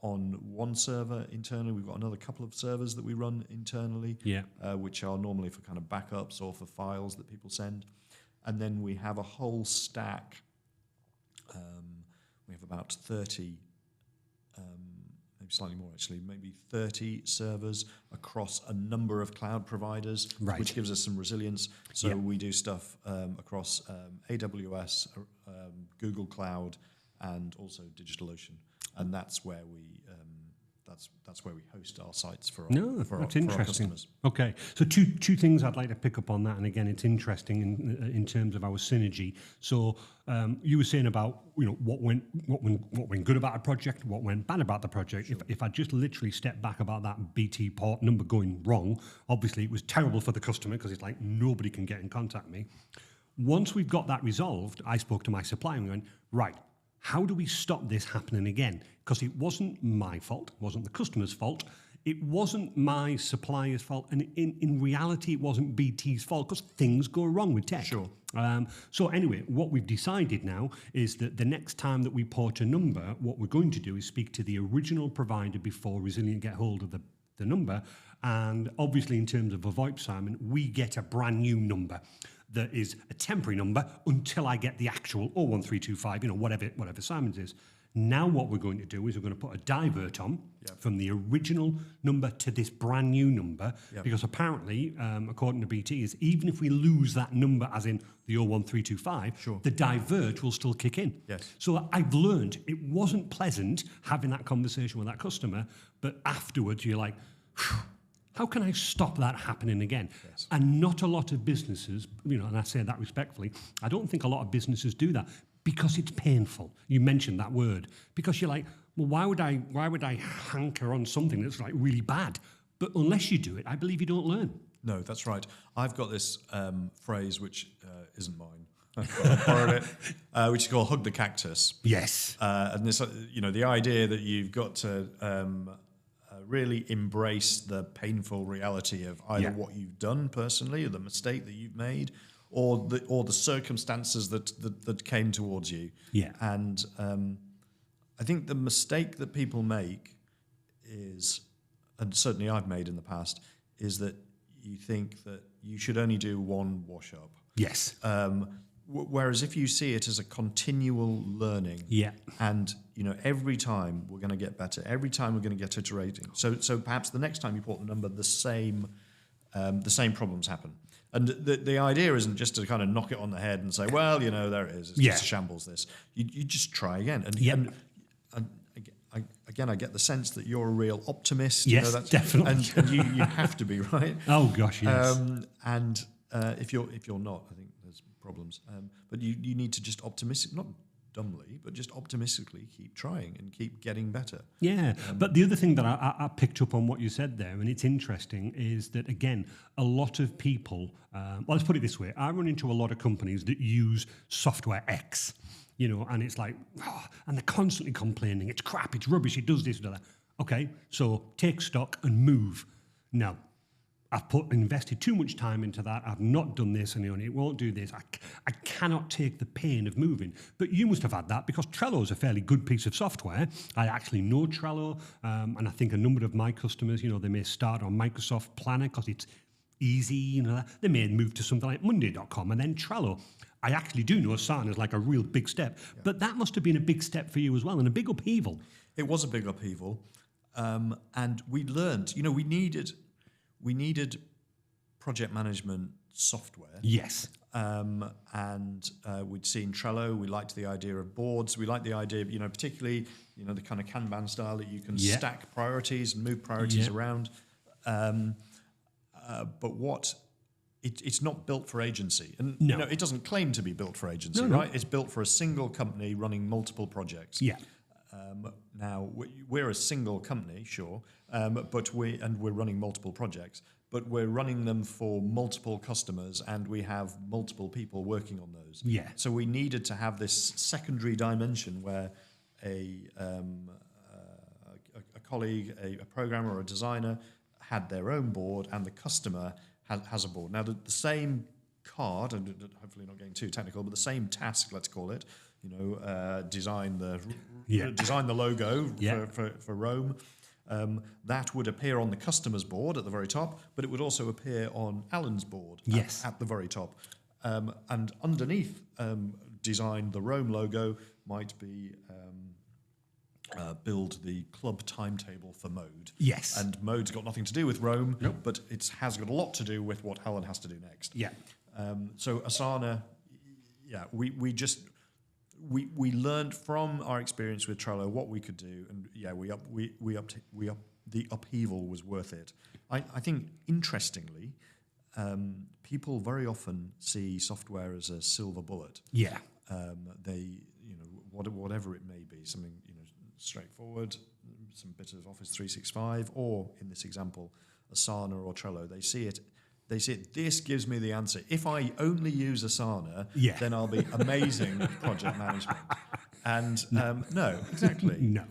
on one server internally. We've got another couple of servers that we run internally, which are normally for kind of backups or for files that people send. And then we have a whole stack. We have about 30 maybe slightly more actually, maybe 30 servers across a number of cloud providers, which gives us some resilience. So we do stuff across AWS, Google Cloud, and also DigitalOcean. And that's where we that's where we host our sites for No, for that's our interesting. customers. Okay, so two things I'd like to pick up on that, and again, it's interesting in terms of our synergy. So you were saying about what went good about a project, what went bad about the project. Sure. If I just literally step back about that BT port number going wrong, obviously it was terrible for the customer because it's like nobody can get in contact with me. Once we've got that resolved, I spoke to my supplier and we went, right, how do we stop this happening again? Because it wasn't my fault, it wasn't the customer's fault, it wasn't my supplier's fault, and in reality, it wasn't BT's fault because things go wrong with tech. Sure. So anyway, what we've decided now is that the next time that we port a number, what we're going to do is speak to the original provider before Resilient get hold of the number. And obviously, in terms of a VoIP, Simon, we get a brand new number that is a temporary number until I get the actual 01325, whatever Simon's is. Now what we're going to do is we're going to put a divert on from the original number to this brand new number, because apparently, according to BT, is even if we lose that number, as in the 01325, the divert will still kick in. Yes. So I've learned it wasn't pleasant having that conversation with that customer, but afterwards you're like, how can I stop that happening again? Yes. And not a lot of businesses, and I say that respectfully, I don't think a lot of businesses do that because it's painful. You mentioned that word. Because you're like, well, why would I hanker on something that's like really bad? But unless you do it, I believe you don't learn. No, that's right. I've got this phrase which isn't mine. I borrowed it, which is called "hug the cactus." Yes. And this, the idea that you've got to really embrace the painful reality of either what you've done personally, or the mistake that you've made, or the circumstances that came towards you. Yeah. And I think the mistake that people make is, and certainly I've made in the past, is that you think that you should only do one wash up. Yes. Whereas if you see it as a continual learning, and every time we're going to get better, every time we're going to get iterating. So perhaps the next time you port the number, the same problems happen. And the idea isn't just to kind of knock it on the head and say, well, there it is. It's just a shambles. This you just try again. And again, I get the sense that you're a real optimist. Yes, definitely. And you have to be, right. Oh gosh, yes. And if you're not, I think there's problems. But you need to just not dumbly, but just optimistically keep trying and keep getting better. Yeah, but the other thing that I picked up on what you said there, and it's interesting, is that, again, a lot of people, let's put it this way, I run into a lot of companies that use software X, and it's like, and they're constantly complaining, it's crap, it's rubbish, it does this, does that. Okay, so take stock and move. No. I've invested too much time into that. I've not done this, and it won't do this. I cannot take the pain of moving. But you must have had that because Trello is a fairly good piece of software. I actually know Trello, and I think a number of my customers, they may start on Microsoft Planner because it's easy. They may move to something like Monday.com and then Trello. I actually do know Asana is like a real big step, but that must have been a big step for you as well, and a big upheaval. It was a big upheaval, and we learned. We needed project management software. Yes. And we'd seen Trello. We liked the idea of boards. We liked the idea of, particularly, the kind of Kanban style that you can stack priorities and move priorities around. But it's not built for agency. And it doesn't claim to be built for agency, right? It's built for a single company running multiple projects. Yeah. Now, we're a single company, sure, but we're running multiple projects, but we're running them for multiple customers, and we have multiple people working on those. Yeah. So we needed to have this secondary dimension where a colleague, a programmer or a designer had their own board, and the customer has a board. Now, the same card, and hopefully not getting too technical, but the same task, let's call it, design the logo for Rome. That would appear on the customer's board at the very top, but it would also appear on Alan's board at the very top. And underneath design the Rome logo might be build the club timetable for Mode. Yes. And Mode's got nothing to do with Rome, but it has got a lot to do with what Alan has to do next. Yeah. So Asana, we just... we learned from our experience with Trello what we could do, and the upheaval was worth it. I think interestingly, people very often see software as a silver bullet. Yeah. They, whatever it may be, something straightforward, some bit of Office 365, or in this example, Asana or Trello. They see it. This gives me the answer. If I only use Asana, then I'll be amazing at project management. And no, exactly. No.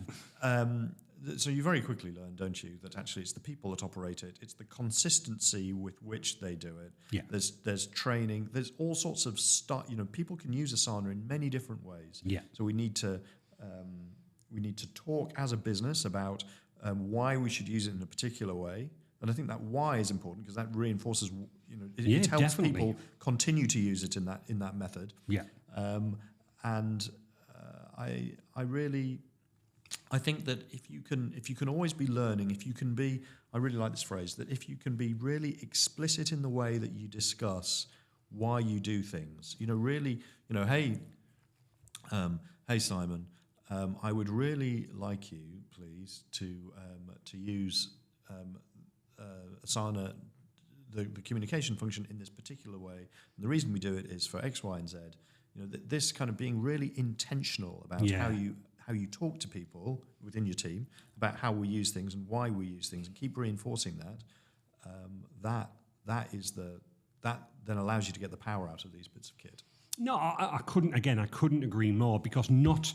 So you very quickly learn, don't you, that actually it's the people that operate it. It's the consistency with which they do it. Yeah. There's training. There's all sorts of stuff. People can use Asana in many different ways. Yeah. So we need to talk as a business about why we should use it in a particular way. And I think that why is important because that reinforces, it helps definitely. people continue to use it in that method. Yeah. I think that if you can always be learning, if you can be, I really like this phrase, that if you can be really explicit in the way that you discuss why you do things, hey Simon, I would really like you, please, to use Asana, the communication function in this particular way. And the reason we do it is for X, Y, and Z. This kind of being really intentional about how you talk to people within your team about how we use things and why we use things, and keep reinforcing that. That then allows you to get the power out of these bits of kit. No, I couldn't agree more, because not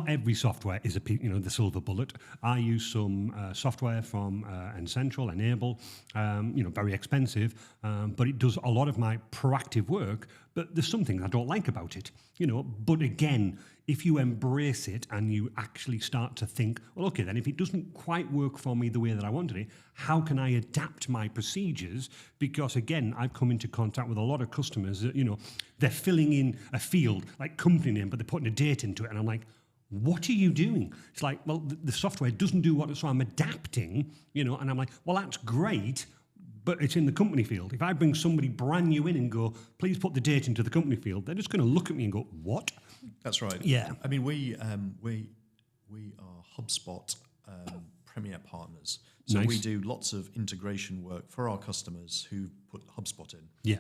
every software is the silver bullet. I use some software from N-Central, Enable, very expensive, but it does a lot of my proactive work. But there's some things I don't like about it, But again, if you embrace it and you actually start to think, well, okay, then if it doesn't quite work for me the way that I wanted it, how can I adapt my procedures? Because again, I've come into contact with a lot of customers that, they're filling in a field like company name, but they're putting a date into it, and I'm like, what are you doing? It's like, well, the software doesn't do what, so I'm adapting, and I'm like, well, that's great, but it's in the company field. If I bring somebody brand new in and go, please put the date into the company field, they're just going to look at me and go, what? That's right. Yeah. I mean, we are HubSpot Premier partners, so nice. We do lots of integration work for our customers who put HubSpot in. Yeah.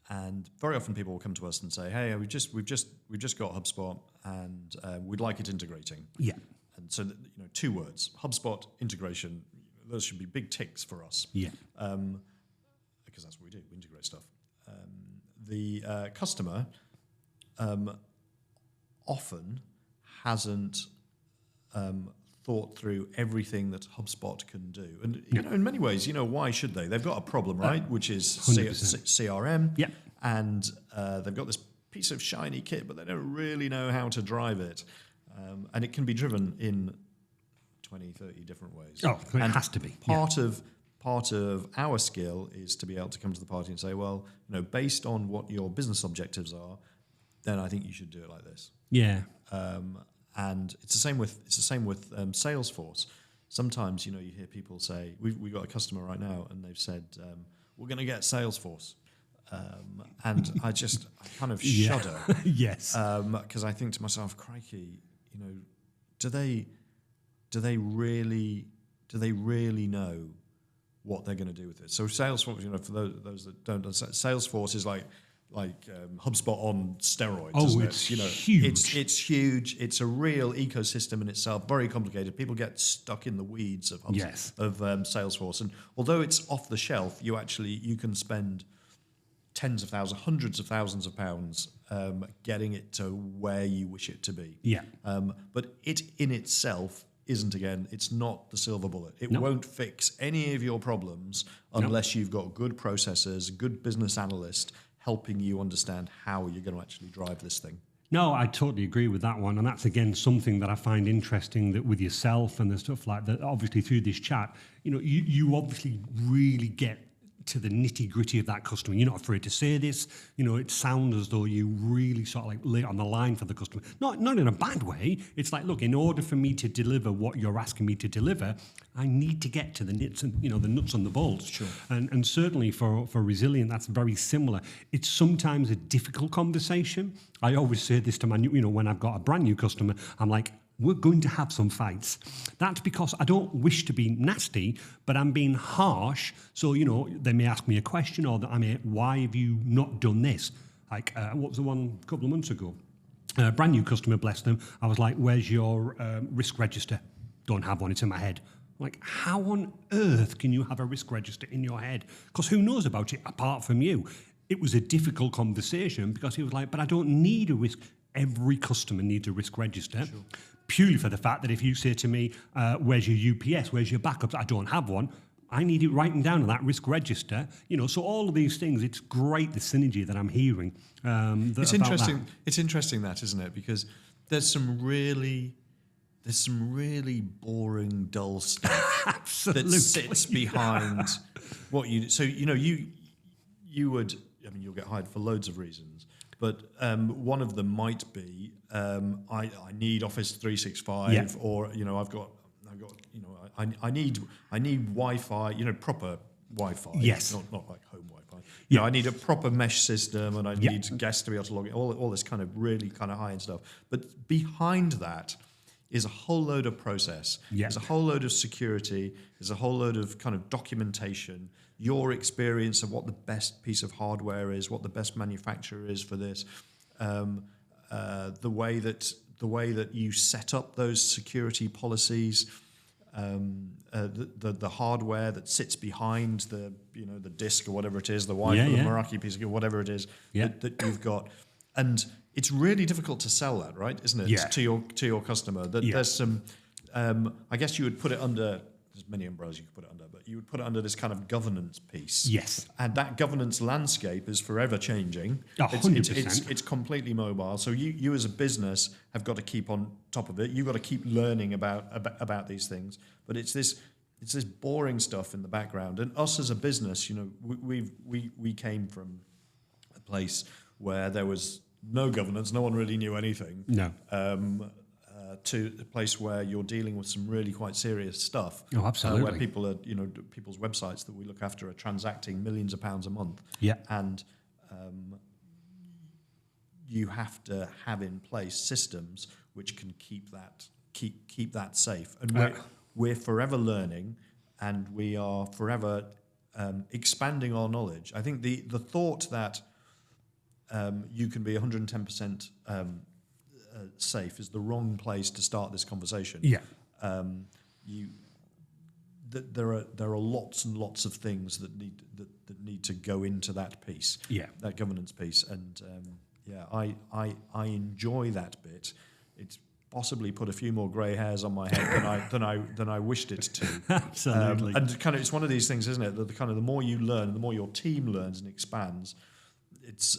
And very often people will come to us and say, "Hey, we've just got HubSpot, and we'd like it integrating." Yeah. And so, 2 words: HubSpot integration. Those should be big ticks for us. Yeah. Because that's what we do. We integrate stuff. The customer often hasn't thought through everything that HubSpot can do. And, in many ways, why should they? They've got a problem, right? Which is CRM. Yeah. And they've got this piece of shiny kit, but they don't really know how to drive it. And it can be driven in 20, 30 different ways. Oh, it has to be. Part of our skill is to be able to come to the party and say, well, based on what your business objectives are, then I think you should do it like this. Yeah. And it's the same with Salesforce. Sometimes you hear people say, we've got a customer right now, and they've said, we're going to get Salesforce, and I kind of shudder. Yes. Because I think to myself, crikey, do they really know what they're going to do with it? So Salesforce, for those that don't understand, Salesforce is like HubSpot on steroids. Oh, isn't it's it? huge. It's huge. It's a real ecosystem in itself. Very complicated. People get stuck in the weeds of Salesforce. And although it's off the shelf, you can spend tens of thousands, hundreds of thousands of pounds getting it to where you wish it to be. Yeah. But it in itself isn't, again, it's not the silver bullet. It won't fix any of your problems unless you've got good processes, good business analyst helping you understand how you're going to actually drive this thing. No, I totally agree with that one. And that's, again, something that I find interesting, that with yourself and the stuff like that, obviously through this chat, you obviously really get to the nitty gritty of that customer. You're not afraid to say this. It sounds as though you really sort of like lay it on the line for the customer. Not in a bad way. It's like, look, in order for me to deliver what you're asking me to deliver, I need to get to the nuts and the nuts and the bolts. Sure. And certainly for Resilient, that's very similar. It's sometimes a difficult conversation. I always say this to my new, when I've got a brand new customer, I'm like, we're going to have some fights. That's because I don't wish to be nasty, but I'm being harsh. So, they may ask me a question, or why have you not done this? Like, what was the one a couple of months ago? Brand new customer, bless them. I was like, where's your risk register? Don't have one, it's in my head. Like, how on earth can you have a risk register in your head? Because who knows about it apart from you? It was a difficult conversation because he was like, but I don't need a risk. Every customer needs a risk register. Sure. Purely for the fact that if you say to me, where's your UPS, where's your backups? I don't have one. I need it written down on that risk register. So all of these things, it's great, the synergy that I'm hearing. It's interesting. That. It's interesting that, isn't it? Because there's some really boring, dull stuff that sits behind what you. So you would. I mean, you'll get hired for loads of reasons, but one of them might be I need Office 365, or I've got I need Wi-Fi, proper Wi-Fi. Yes, not like home Wi-Fi. Yeah, I need a proper mesh system, and I need guests to be able to log in. All this kind of really kind of high-end stuff. But behind that is a whole load of process. There's a whole load of security. There's a whole load of kind of documentation. Your experience of what the best piece of hardware is, what the best manufacturer is for this, the way that you set up those security policies, the hardware that sits behind the disk or whatever it is, the Wi-Fi, the Meraki piece, whatever it is that you've got, and it's really difficult to sell that, right? Isn't it? Yeah. To your customer. There's some. I guess you would put it under. There's many umbrellas you could put it under, but you would put it under this kind of governance piece. Yes. And that governance landscape is forever changing. 100%. It's completely mobile. So you as a business have got to keep on top of it. You've got to keep learning about these things. But it's this boring stuff in the background. And us as a business, we came from a place where there was no governance, no one really knew anything. No. To a place where you're dealing with some really quite serious stuff. Oh, absolutely. Where people are, people's websites that we look after are transacting millions of pounds a month. Yeah. And you have to have in place systems which can keep that safe. And we're forever learning, and we are forever expanding our knowledge. I think the thought that you can be 110% safe is the wrong place to start this conversation. Yeah. There are lots and lots of things that need to go into that piece. Yeah. That governance piece, and I enjoy that bit. It's possibly put a few more grey hairs on my head than I wished it to. Absolutely. And kind of it's one of these things, isn't it? That the more you learn, the more your team learns and expands. It's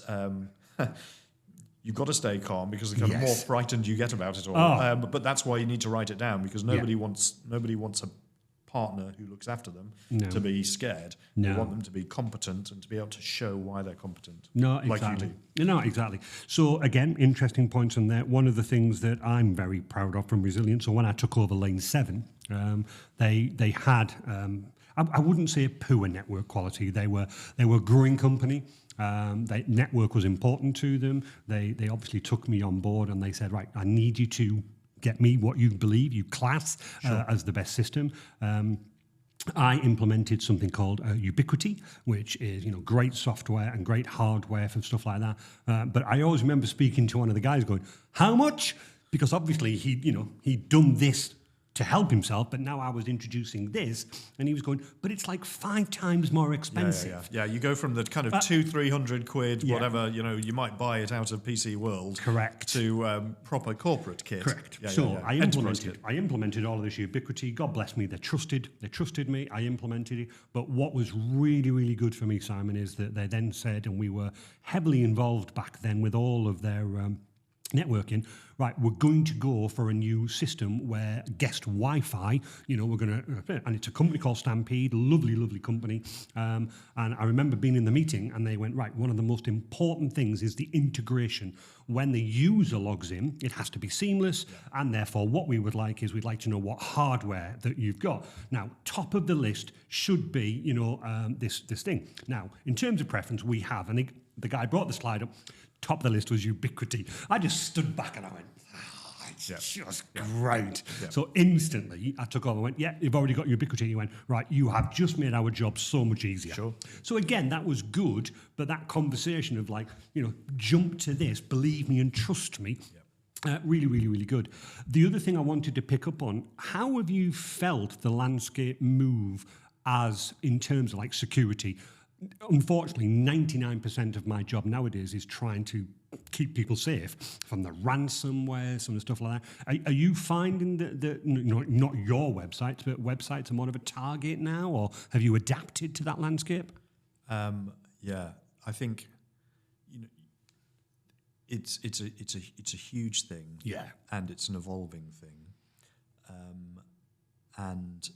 you've got to stay calm, because the kind of more frightened you get about it all. But that's why you need to write it down, because nobody wants a partner who looks after them to be scared. No. You want them to be competent and to be able to show why they're competent. No, exactly. Like you do. No, exactly. So again, interesting points in there. One of the things that I'm very proud of from Resilient, so when I took over Lane 7, they had, I wouldn't say poor network quality. They were a growing company. Network was important to them. They obviously took me on board, and they said, right, I need you to get me what you believe, you class as the best system. I implemented something called Ubiquity, which is great software and great hardware for stuff like that. But I always remember speaking to one of the guys going, how much? Because obviously he'd done this to help himself, but now I was introducing this, and he was going, but it's like 5 times more expensive. Yeah, you go from the kind of 200-300 quid, whatever, you might buy it out of PC World. Correct. To proper corporate kit. Correct. Yeah, I implemented all of this Ubiquity. God bless me, they trusted me. I implemented it. But what was really, really good for me, Simon, is that they then said, and we were heavily involved back then with all of their networking, right, we're going to go for a new system where guest Wi-Fi, we're going to, and it's a company called Stampede, lovely company. And I remember being in the meeting and they went, right, one of the most important things is the integration. When the user logs in, it has to be seamless. Yeah. And therefore what we would like is we'd like to know what hardware that you've got. Now, top of the list should be, this thing. Now, in terms of preference, we have, and the guy brought the slide up, top of the list was Ubiquity. I just stood back and I went, it's just great. Yeah. So instantly I took over and went, you've already got Ubiquity. And he went, right, you have just made our job so much easier. Sure. So again, that was good, but that conversation of jump to this, believe me and trust me, really good. The other thing I wanted to pick up on, how have you felt the landscape move as in terms of security? Unfortunately, 99% of my job nowadays is trying to keep people safe from the ransomware, some of the stuff like that. Are you finding that not your websites, but websites are more of a target now, or have you adapted to that landscape? I think it's a huge thing, and it's an evolving thing, and.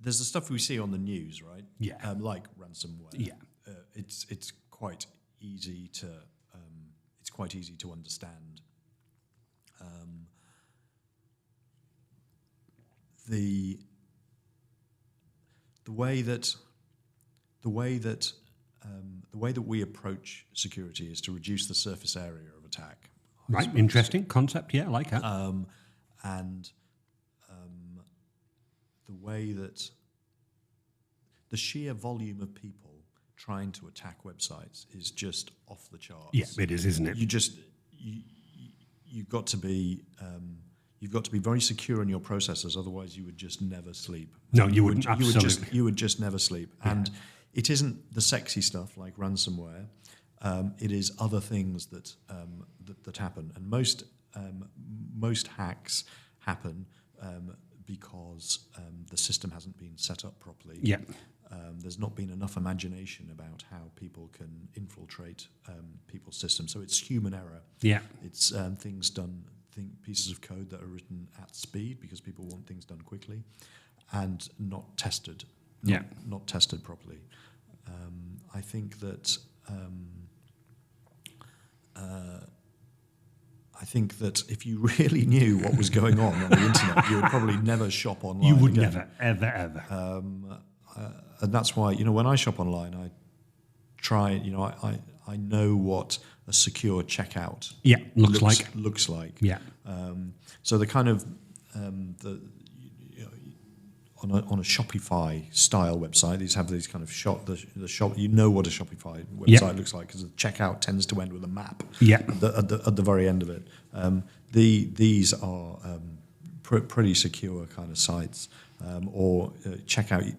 There's the stuff we see on the news, right? Yeah. Like ransomware. Yeah. It's quite easy to understand. The way that we approach security is to reduce the surface area of attack. Right. Interesting concept. Yeah, I like that. And the way that the sheer volume of people trying to attack websites is just off the charts. Yeah, it is, isn't it? You've got to be very secure in your processes, otherwise you would just never sleep. No, you wouldn't. Absolutely. You would just never sleep. Yeah. And it isn't the sexy stuff like ransomware. It is other things that happen, and most hacks happen because the system hasn't been set up properly. Yeah. There's not been enough imagination about how people can infiltrate people's systems. So it's human error. Yeah. It's pieces of code that are written at speed because people want things done quickly, and not tested. Not tested properly. I think that. I think that if you really knew what was going on the internet, you would probably never shop online. You would never, ever. And that's why, when I shop online, I try, I know what a secure checkout looks like. Yeah. So the kind of on a Shopify style website, these have these kind of the shop. You know what a Shopify website looks like because the checkout tends to end with a map. Yeah. At the very end of it, these are pretty secure kind of sites. Or checkout,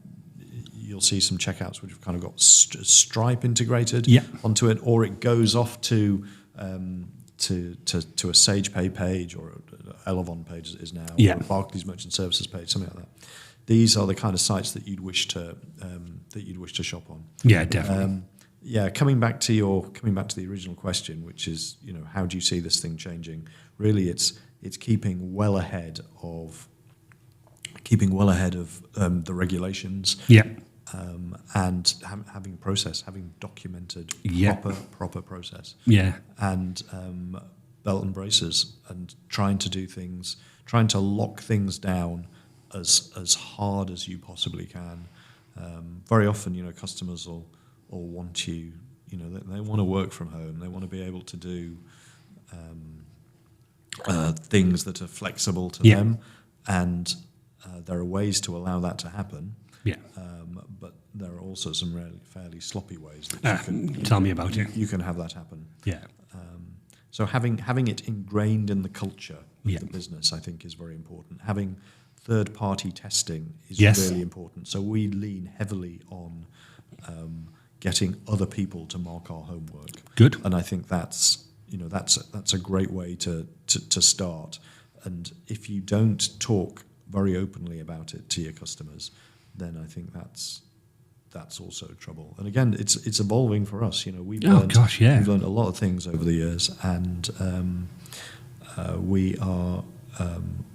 you'll see some checkouts which have kind of got Stripe integrated onto it, or it goes off to a Sage Pay page or Elevon page is now, or a Barclays Merchant Services page, something like that. These are the kind of sites that you'd wish to shop on. Yeah, definitely. Coming back to the original question, which is, how do you see this thing changing? Really, it's keeping well ahead of the regulations. Yeah. And having documented proper process. Yeah. And belt and braces, and trying to lock things down as hard as you possibly can. Very often, customers will want you. They want to work from home. They want to be able to do things that are flexible to them, and there are ways to allow that to happen. Yeah. But there are also some fairly sloppy ways that you can tell me about it. You can have that happen. Yeah. So having it ingrained in the culture of the business, I think, is very important. Having third-party testing is really important. So we lean heavily on getting other people to mark our homework. Good. And I think that's a great way to start. And if you don't talk very openly about it to your customers, then I think that's that's also trouble. And again, it's evolving for us. We've we've learned a lot of things over the years, and we are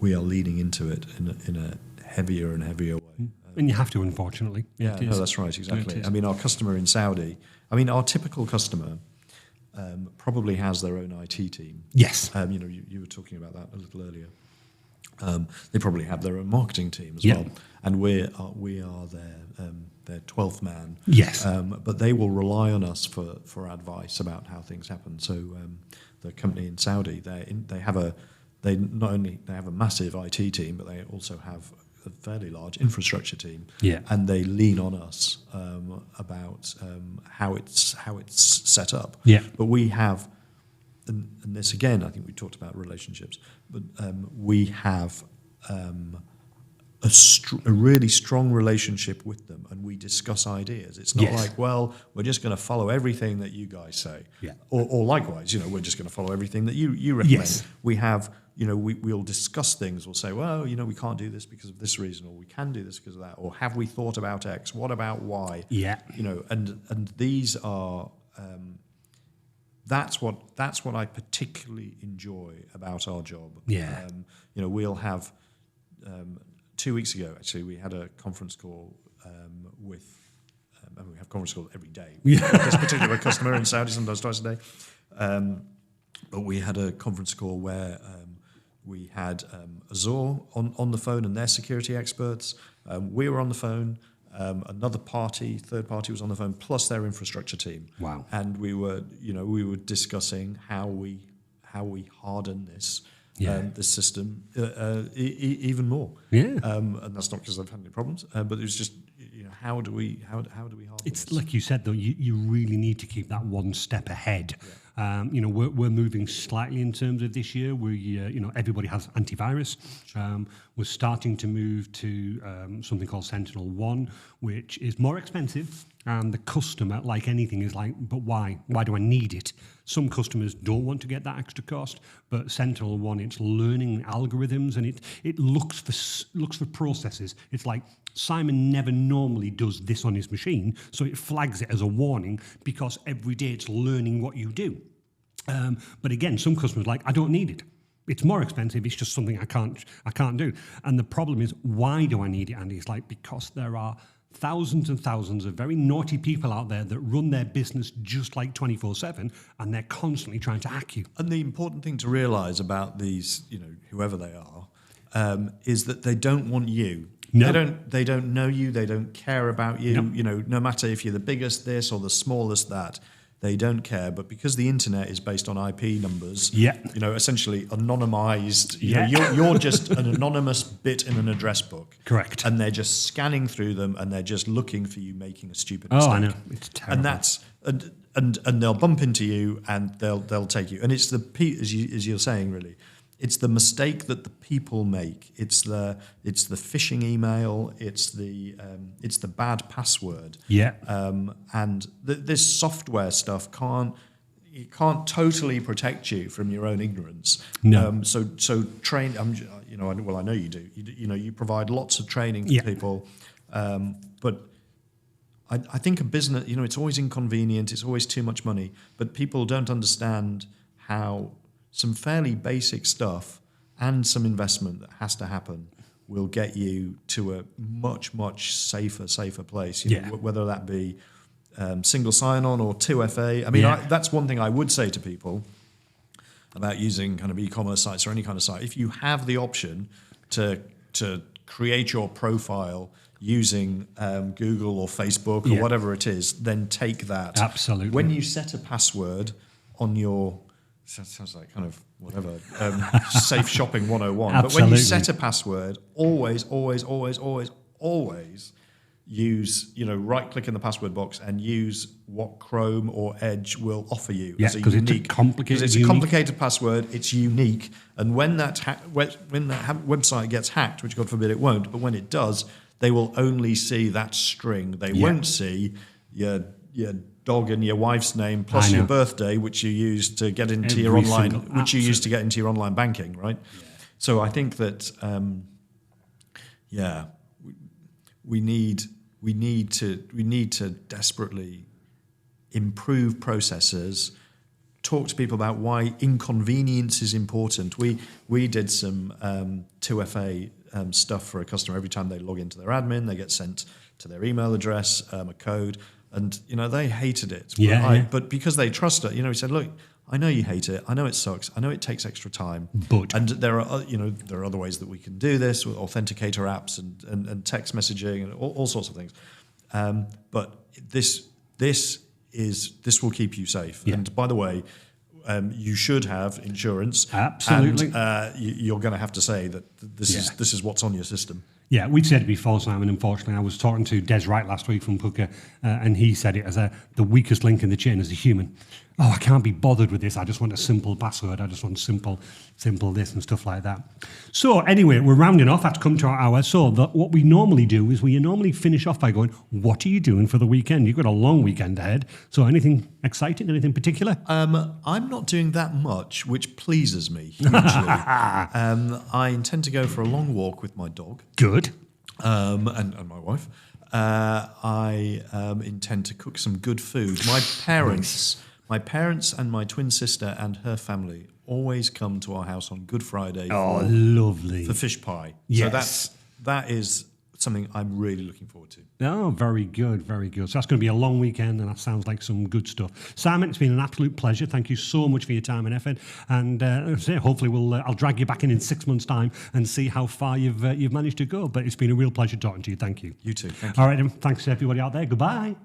leaning into it in a heavier and heavier way. And you have to, unfortunately. Yeah, no, that's right, exactly. I mean, our customer in Saudi, our typical customer probably has their own IT team. Yes. You were talking about that a little earlier. They probably have their own marketing team as well, and we are their 12th man. Yes. But they will rely on us for advice about how things happen. So the company in Saudi, they have a massive IT team, but they also have a fairly large infrastructure team. Yeah. And they lean on us about how it's set up. Yeah. But we have. And this again, I think we talked about relationships, but we have a really strong relationship with them, and we discuss ideas. It's not like, well, we're just going to follow everything that you guys say, or likewise, we're just going to follow everything that you recommend. Yes. We have, we'll discuss things. We'll say, well, we can't do this because of this reason, or we can do this because of that, or have we thought about X? What about Y? Yeah. And these are. That's what I particularly enjoy about our job. Yeah. We'll have 2 weeks ago. Actually, we had a conference call with. We have conference calls every day. With this particular customer in Saudi, sometimes twice a day. But we had a conference call where we had Azure on the phone and their security experts. We were on the phone. Another third party was on the phone, plus their infrastructure team. Wow! And we were discussing how we harden this system even more. Yeah. And that's not because I've had any problems, but it was just how do we harden It's this? like you said though, you really need to keep that one step ahead. Yeah. We're moving slightly in terms of this year. We everybody has antivirus. We're starting to move to something called Sentinel-1, which is more expensive. And the customer, like anything, is like, but why? Why do I need it? Some customers don't want to get that extra cost, but Sentinel-1, it's learning algorithms, and it looks for processes. It's like Simon never normally does this on his machine, so it flags it as a warning because every day it's learning what you do. But again, some customers are like, I don't need it. It's more expensive. It's just something I can't do. And the problem is, why do I need it, Andy? It's like, because there are thousands and thousands of very naughty people out there that run their business just like 24/7, and they're constantly trying to hack you. And the important thing to realise about these, whoever they are, is that they don't want you. No. They don't know you. They don't care about you. No. No matter if you're the biggest this or the smallest that. They don't care, but because the internet is based on IP numbers, essentially anonymized, you're just an anonymous bit in an address book. Correct. And they're just scanning through them, and they're just looking for you making a stupid mistake. Oh, I know. It's terrible. And that's and they'll bump into you, and they'll take you. And it's as you're saying, really, it's the mistake that the people make. It's the phishing email. It's the bad password. Yeah. And this software stuff can't totally protect you from your own ignorance. No. So train. Well, I know you do. You provide lots of training to people. But I think a business. It's always inconvenient. It's always too much money. But people don't understand how some fairly basic stuff and some investment that has to happen will get you to a much, much safer place. Whether that be single sign-on or 2FA. I mean, that's one thing I would say to people about using kind of e-commerce sites or any kind of site. If you have the option to create your profile using Google or Facebook or whatever it is, then take that. Absolutely. When you set a password on your... Sounds like kind of whatever, safe shopping 101. Absolutely. But when you set a password, always use, right-click in the password box and use what Chrome or Edge will offer you. Yeah, because it's a complicated password. It's unique, and when that website gets hacked, which God forbid it won't, but when it does, they will only see that string. They won't see your dog and your wife's name plus your birthday, which you use to get into your online banking, right? Yeah. So I think that we need we need to desperately improve processes. Talk to people about why inconvenience is important. We did some 2FA stuff for a customer. Every time they log into their admin, they get sent to their email address a code, and they hated it. But because they trust it, we said, look, I know you hate it. I know it sucks. I know it takes extra time. And there are other ways that we can do this with authenticator apps and text messaging and all sorts of things. But this will keep you safe. Yeah. And by the way, you should have insurance. Absolutely. And you're going to have to say that this is what's on your system. Yeah, we've said it before, Simon. Unfortunately, I was talking to Des Wright last week from Puka, and he said it as the weakest link in the chain as a human. Oh, I can't be bothered with this. I just want a simple password. I just want simple this and stuff like that. So anyway, we're rounding off. That's come to our hour. So what we normally do is we normally finish off by going, what are you doing for the weekend? You've got a long weekend ahead. So anything exciting, anything particular? I'm not doing that much, which pleases me hugely. I intend to go for a long walk with my dog. Good. And my wife. I intend to cook some good food. My parents and my twin sister and her family always come to our house on Good Friday. Oh, lovely. For fish pie. Yes. So that is something I'm really looking forward to. Oh, very good, very good. So that's going to be a long weekend, and that sounds like some good stuff. Simon, it's been an absolute pleasure. Thank you so much for your time and effort. And hopefully I'll drag you back in 6 months' time and see how far you've managed to go. But it's been a real pleasure talking to you. Thank you. You too. Thank you. All right, then. Thanks to everybody out there. Goodbye.